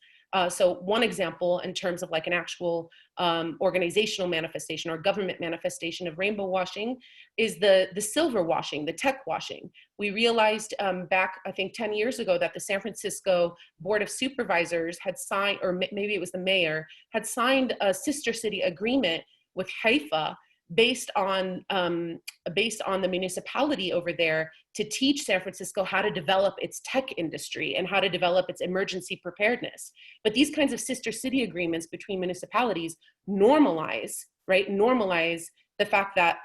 So one example in terms of like an actual organizational manifestation or government manifestation of rainbow washing is the silver washing, the tech washing. We realized back, I think 10 years ago, that the San Francisco Board of Supervisors had signed, or maybe it was the mayor, had signed a sister city agreement with Haifa based on the municipality over there to teach San Francisco how to develop its tech industry and how to develop its emergency preparedness. But these kinds of sister city agreements between municipalities normalize the fact that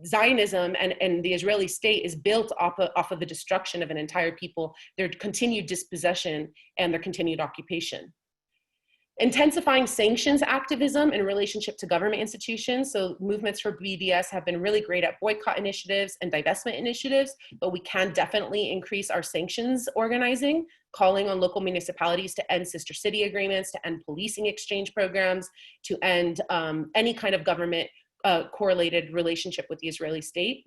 Zionism and the Israeli state is built off of the destruction of an entire people, their continued dispossession and their continued occupation. Intensifying sanctions activism in relationship to government institutions. So movements for BDS have been really great at boycott initiatives and divestment initiatives, but we can definitely increase our sanctions organizing, calling on local municipalities to end sister city agreements, to end policing exchange programs, to end any kind of government correlated relationship with the Israeli state.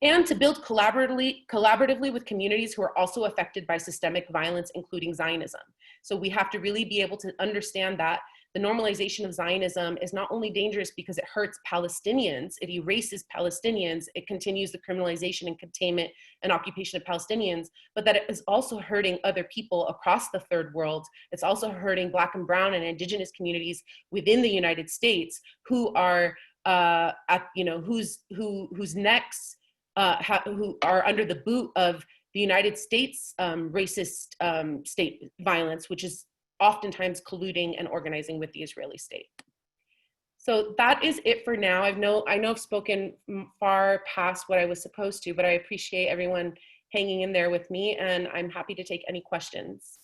And to build collaboratively with communities who are also affected by systemic violence, including Zionism. So we have to really be able to understand that the normalization of Zionism is not only dangerous because it hurts Palestinians, it erases Palestinians, it continues the criminalization and containment and occupation of Palestinians, but that it is also hurting other people across the third world. It's also hurting Black and Brown and Indigenous communities within the United States who are whose necks who are under the boot of the United States racist state violence, which is oftentimes colluding and organizing with the Israeli state. So that is it for now. I know I've spoken far past what I was supposed to, but I appreciate everyone hanging in there with me, and I'm happy to take any questions.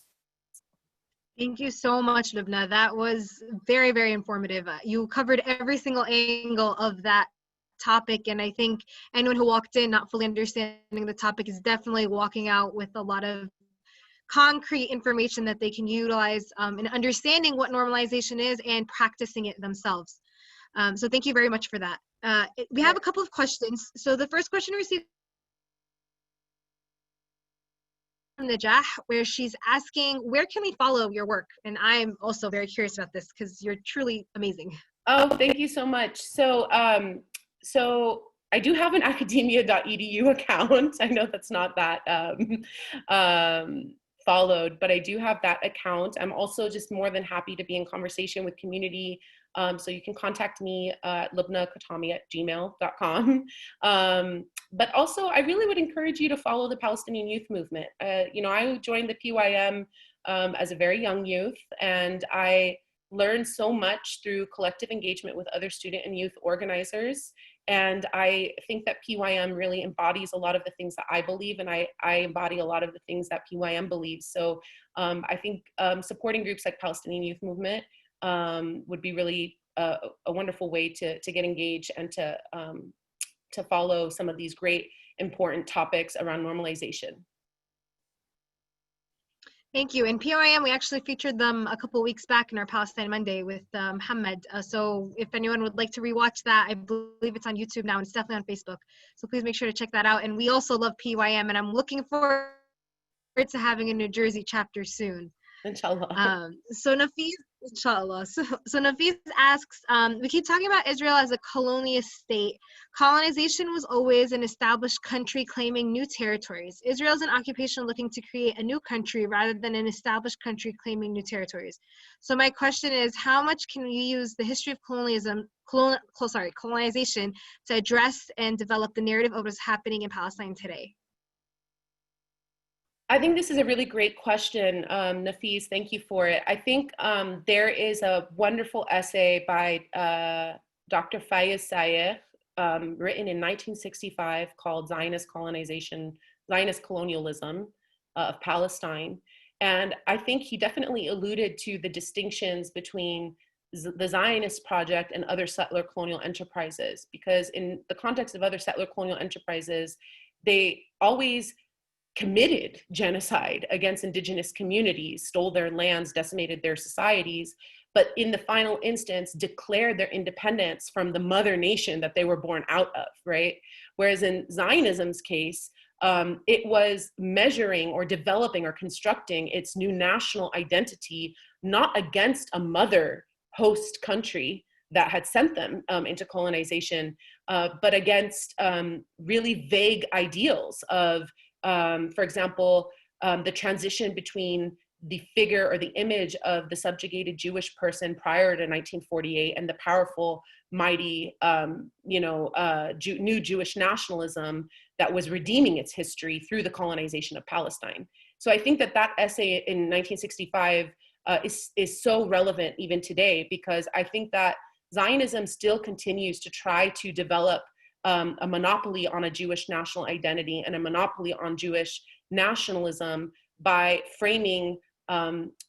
Thank you so much, Lubna. That was very, very informative. You covered every single angle of that topic, and I think anyone who walked in not fully understanding the topic is definitely walking out with a lot of concrete information that they can utilize in understanding what normalization is and practicing it themselves. So thank you very much for that. We have a couple of questions. So the first question received from Najah, where she's asking, where can we follow your work? And I'm also very curious about this because you're truly amazing. Oh, thank you so much. So I do have an academia.edu account. I know that's not that followed, but I do have that account. I'm also just more than happy to be in conversation with community. So you can contact me at lubnakhatami@gmail.com. But also, I really would encourage you to follow the Palestinian youth movement. I joined the PYM as a very young youth, and I learned so much through collective engagement with other student and youth organizers. And I think that PYM really embodies a lot of the things that I believe, and I embody a lot of the things that PYM believes. So I think supporting groups like Palestinian Youth Movement would be really a wonderful way to get engaged and to follow some of these great, important topics around normalization. Thank you. In PYM, we actually featured them a couple of weeks back in our Palestine Monday with Mohammed. So if anyone would like to rewatch that, I believe it's on YouTube now, and it's definitely on Facebook. So please make sure to check that out. And we also love PYM, and I'm looking forward to having a New Jersey chapter soon. Inshallah. So Nafis, inshallah. So Nafis asks, we keep talking about Israel as a colonialist state. Colonization was always an established country claiming new territories. Israel's an occupation looking to create a new country rather than an established country claiming new territories. So my question is, how much can we use the history of colonization to address and develop the narrative of what's happening in Palestine today? I think this is a really great question, Nafis. Thank you for it. I think there is a wonderful essay by Dr. Fayez Sayegh, written in 1965 called Zionist Colonialism of Palestine. And I think he definitely alluded to the distinctions between the Zionist project and other settler colonial enterprises, because in the context of other settler colonial enterprises, they always committed genocide against indigenous communities, stole their lands, decimated their societies, but in the final instance declared their independence from the mother nation that they were born out of, right? Whereas in Zionism's case, it was measuring or developing or constructing its new national identity, not against a mother host country that had sent them into colonization, but against really vague ideals of, for example, the transition between the figure or the image of the subjugated Jewish person prior to 1948 and the powerful, mighty, new Jewish nationalism that was redeeming its history through the colonization of Palestine. So I think that essay in 1965 is so relevant even today, because I think that Zionism still continues to try to develop a monopoly on a Jewish national identity and a monopoly on Jewish nationalism by framing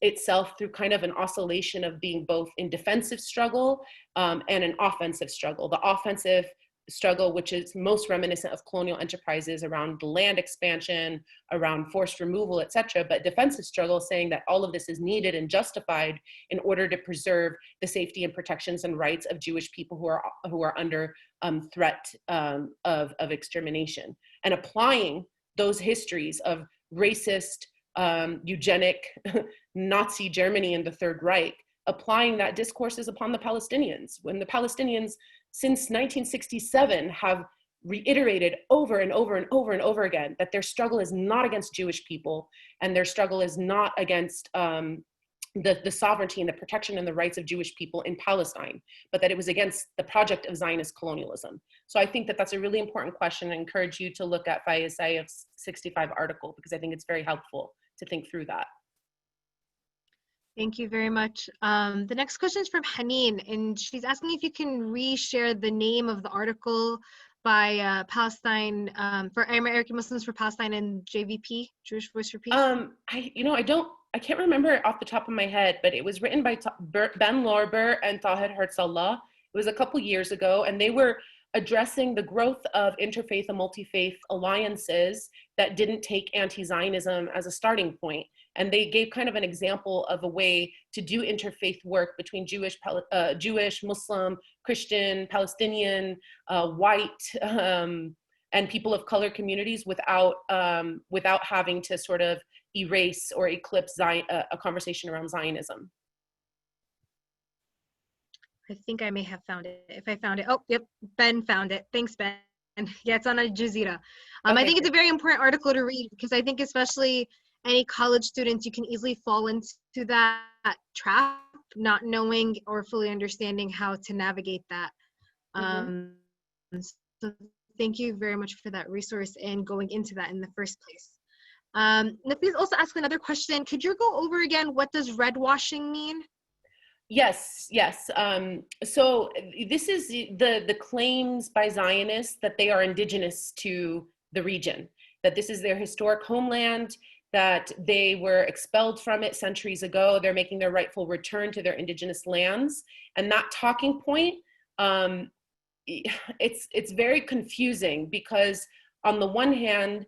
itself through kind of an oscillation of being both in defensive struggle and an offensive struggle. The offensive struggle, which is most reminiscent of colonial enterprises around land expansion, around forced removal, etc., but defensive struggle saying that all of this is needed and justified in order to preserve the safety and protections and rights of Jewish people who are under threat of extermination, and applying those histories of racist, eugenic, Nazi Germany and the Third Reich, applying that discourses upon the Palestinians, when the Palestinians since 1967 have reiterated over and over and over and over again that their struggle is not against Jewish people, and their struggle is not against the sovereignty and the protection and the rights of Jewish people in Palestine, but that it was against the project of Zionist colonialism. So I think that that's a really important question. I encourage you to look at Fayez Sayegh's 65 article, because I think it's very helpful to think through that. Thank you very much. The next question is from Haneen, and she's asking if you can reshare the name of the article by Palestine for American Muslims for Palestine and JVP, Jewish Voice for Peace. I can't remember it off the top of my head, but it was written by Ben Lorber and Tahir Herzallah. It was a couple years ago, and they were addressing the growth of interfaith and multi-faith alliances that didn't take anti-Zionism as a starting point. And they gave kind of an example of a way to do interfaith work between Jewish, Muslim, Christian, Palestinian, white, and people of color communities without having to sort of erase or eclipse a conversation around Zionism. I think I may have found it. If I found it, oh, yep, Ben found it. Thanks, Ben. Yeah, it's on Al Jazeera. Okay, I think it's a very important article to read because I think especially any college students, you can easily fall into that trap, not knowing or fully understanding how to navigate that. So thank you very much for that resource and going into that in the first place. Please also ask another question. Could you go over again, what does red washing mean? Yes. So this is the claims by Zionists that they are indigenous to the region, that this is their historic homeland, that they were expelled from it centuries ago. They're making their rightful return to their indigenous lands. And that talking point, it's very confusing because on the one hand,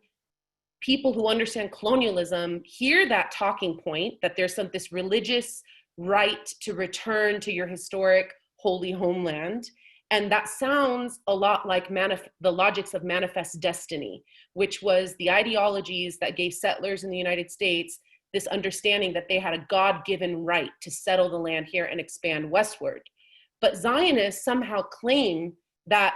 people who understand colonialism hear that talking point, that there's this religious right to return to your historic holy homeland. And that sounds a lot like the logics of manifest destiny, which was the ideologies that gave settlers in the United States this understanding that they had a God-given right to settle the land here and expand westward. But Zionists somehow claim that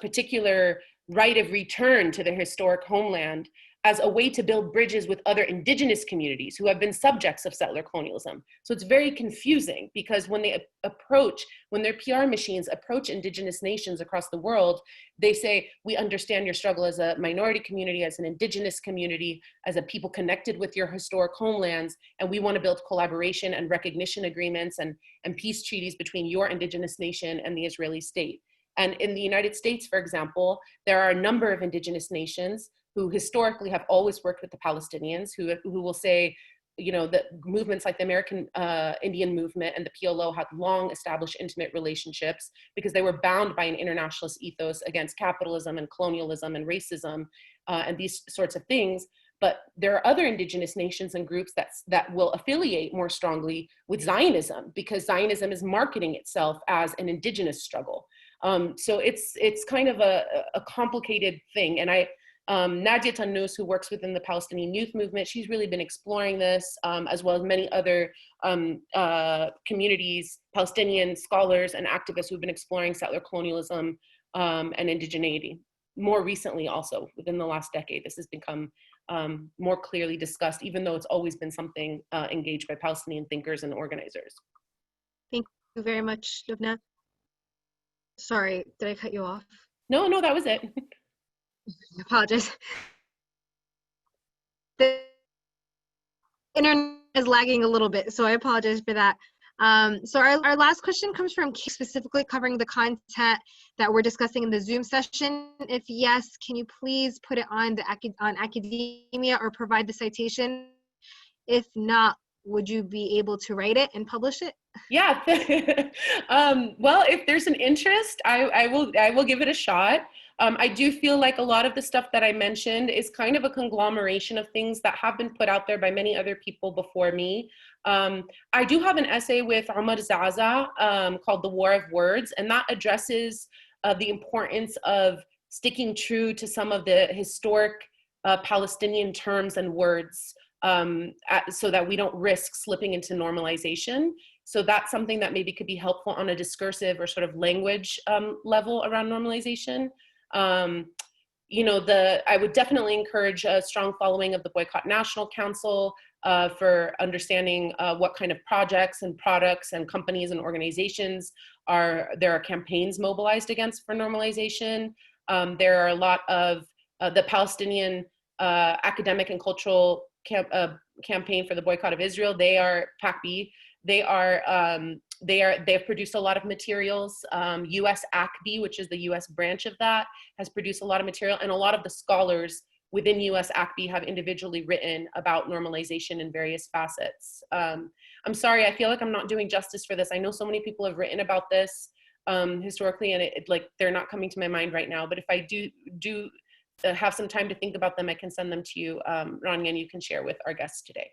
particular right of return to their historic homeland as a way to build bridges with other indigenous communities who have been subjects of settler colonialism. So it's very confusing because when their PR machines approach indigenous nations across the world, they say, we understand your struggle as a minority community, as an indigenous community, as a people connected with your historic homelands, and we want to build collaboration and recognition agreements and peace treaties between your indigenous nation and the Israeli state. And in the United States, for example, there are a number of indigenous nations who historically have always worked with the Palestinians, who will say, that movements like the American Indian movement and the PLO had long established intimate relationships because they were bound by an internationalist ethos against capitalism and colonialism and racism and these sorts of things. But there are other indigenous nations and groups that will affiliate more strongly with Zionism because Zionism is marketing itself as an indigenous struggle. So it's kind of a complicated thing. And Nadia Tannous, who works within the Palestinian youth movement, she's really been exploring this, as well as many other communities, Palestinian scholars and activists who've been exploring settler colonialism and indigeneity. More recently also, within the last decade, this has become more clearly discussed, even though it's always been something engaged by Palestinian thinkers and organizers. Thank you very much, Lubna. Sorry, did I cut you off? No, that was it. I apologize. The internet is lagging a little bit, so I apologize for that. So our last question comes from Kate, specifically covering the content that we're discussing in the Zoom session. If yes, can you please put it on academia or provide the citation? If not, would you be able to write it and publish it? Yeah. Well, if there's an interest, I will give it a shot. I do feel like a lot of the stuff that I mentioned is kind of a conglomeration of things that have been put out there by many other people before me. I do have an essay with Omar Zaza called The War of Words, and that addresses the importance of sticking true to some of the historic Palestinian terms and words so that we don't risk slipping into normalization. So that's something that maybe could be helpful on a discursive or sort of language level around normalization. I would definitely encourage a strong following of the Boycott National Council for understanding what kind of projects and products and companies and organizations there are campaigns mobilized against for normalization. There are a lot of the Palestinian academic and cultural campaign for the boycott of Israel. They are PACB. They've produced a lot of materials. US ACB, which is the US branch of that, has produced a lot of material, and a lot of the scholars within US ACB have individually written about normalization in various facets. I'm sorry, I feel like I'm not doing justice for this. I know so many people have written about this historically, and like they're not coming to my mind right now, but if I do have some time to think about them, I can send them to you, Rania, and you can share with our guests today.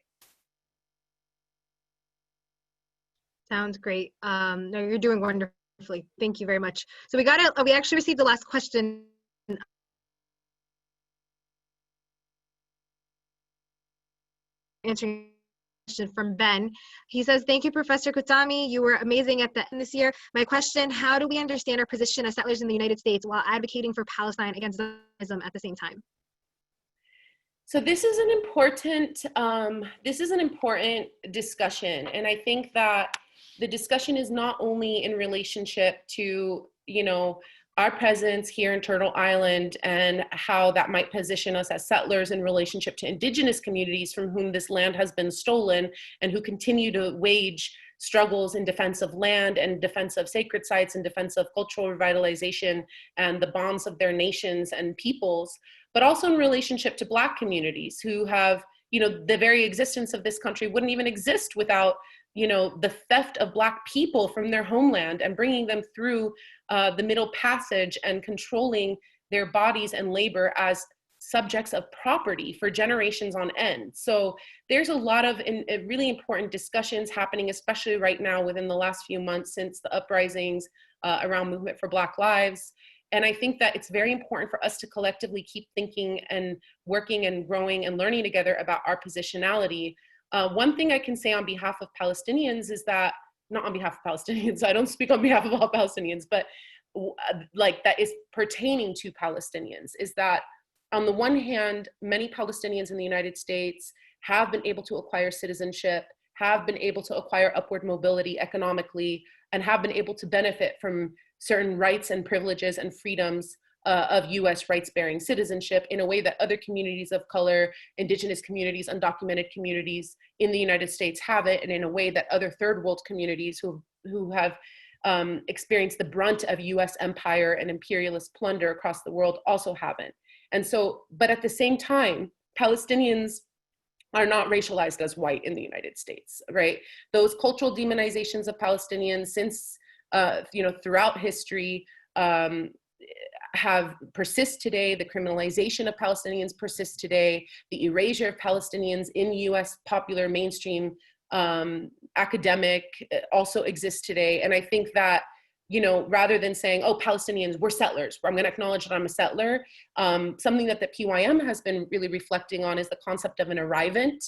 Sounds great. No, you're doing wonderfully. Thank you very much. So we actually received the last question. Answering question from Ben. He says, thank you, Professor Kutami. You were amazing at the end this year. My question, how do we understand our position as settlers in the United States while advocating for Palestine against Zionism at the same time? So this is an important discussion. And I think that the discussion is not only in relationship to, our presence here in Turtle Island and how that might position us as settlers in relationship to indigenous communities from whom this land has been stolen and who continue to wage struggles in defense of land and defense of sacred sites and defense of cultural revitalization and the bonds of their nations and peoples, but also in relationship to Black communities who have, the very existence of this country wouldn't even exist without the theft of Black people from their homeland and bringing them through the Middle Passage and controlling their bodies and labor as subjects of property for generations on end. So there's a lot of really important discussions happening, especially right now within the last few months since the uprisings around Movement for Black Lives. And I think that it's very important for us to collectively keep thinking and working and growing and learning together about our positionality. One thing I can say on behalf of Palestinians is that, not on behalf of Palestinians, I don't speak on behalf of all Palestinians, but like that is pertaining to Palestinians, is that on the one hand, many Palestinians in the United States have been able to acquire citizenship, have been able to acquire upward mobility economically, and have been able to benefit from certain rights and privileges and freedoms of US rights-bearing citizenship in a way that other communities of color, indigenous communities, undocumented communities in the United States have it, and in a way that other third world communities who have experienced the brunt of US empire and imperialist plunder across the world also haven't. And so, but at the same time, Palestinians are not racialized as white in the United States, right? Those cultural demonizations of Palestinians since, throughout history, persist today. The criminalization of Palestinians persists today. The erasure of Palestinians in US popular mainstream academic also exists today. And I think that, rather than saying, oh, Palestinians, we're settlers, I'm gonna acknowledge that I'm a settler, something that the PYM has been really reflecting on is the concept of an arrivant,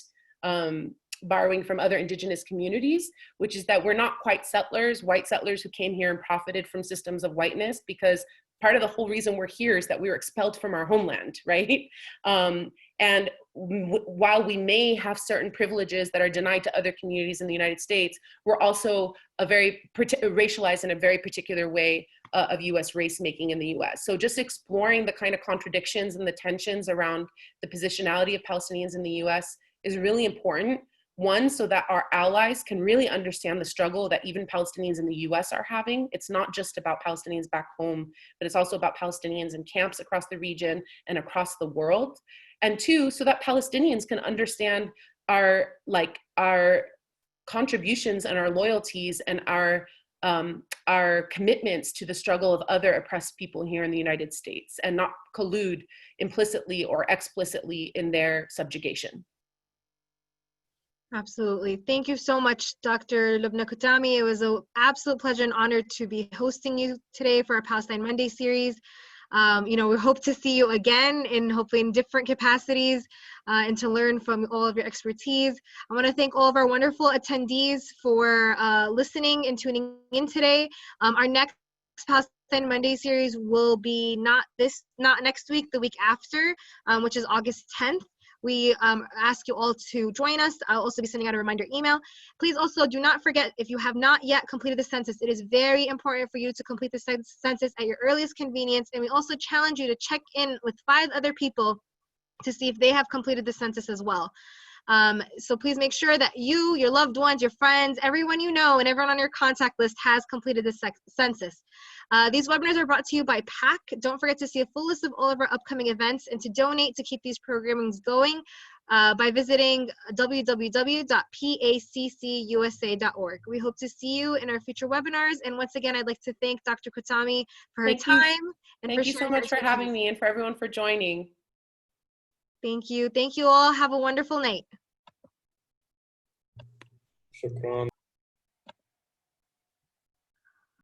borrowing from other indigenous communities, which is that we're not quite settlers, white settlers who came here and profited from systems of whiteness, because part of the whole reason we're here is that we were expelled from our homeland, right? And while we may have certain privileges that are denied to other communities in the United States, we're also racialized in a very particular way of US race making in the US. So just exploring the kind of contradictions and the tensions around the positionality of Palestinians in the US is really important. One, so that our allies can really understand the struggle that even Palestinians in the US are having. It's not just about Palestinians back home, but it's also about Palestinians in camps across the region and across the world. And two, so that Palestinians can understand our contributions and our loyalties and our commitments to the struggle of other oppressed people here in the United States and not collude implicitly or explicitly in their subjugation. Absolutely. Thank you so much, Dr. Lubna Kutami. It was an absolute pleasure and honor to be hosting you today for our Palestine Monday series. We hope to see you again hopefully in different capacities and to learn from all of your expertise. I want to thank all of our wonderful attendees for listening and tuning in today. Our next Palestine Monday series will be not next week, the week after, which is August 10th. We ask you all to join us. I'll also be sending out a reminder email. Please also do not forget, if you have not yet completed the census, it is very important for you to complete the census at your earliest convenience. And we also challenge you to check in with 5 other people to see if they have completed the census as well. So please make sure that you, your loved ones, your friends, everyone you know, and everyone on your contact list has completed the census. These webinars are brought to you by PAC. Don't forget to see a full list of all of our upcoming events and to donate to keep these programmings going by visiting www.paccusa.org. We hope to see you in our future webinars. And once again, I'd like to thank Dr. Khatami for her time and Thank you so much for having me and for everyone for joining. Thank you. Thank you all. Have a wonderful night. شكرا.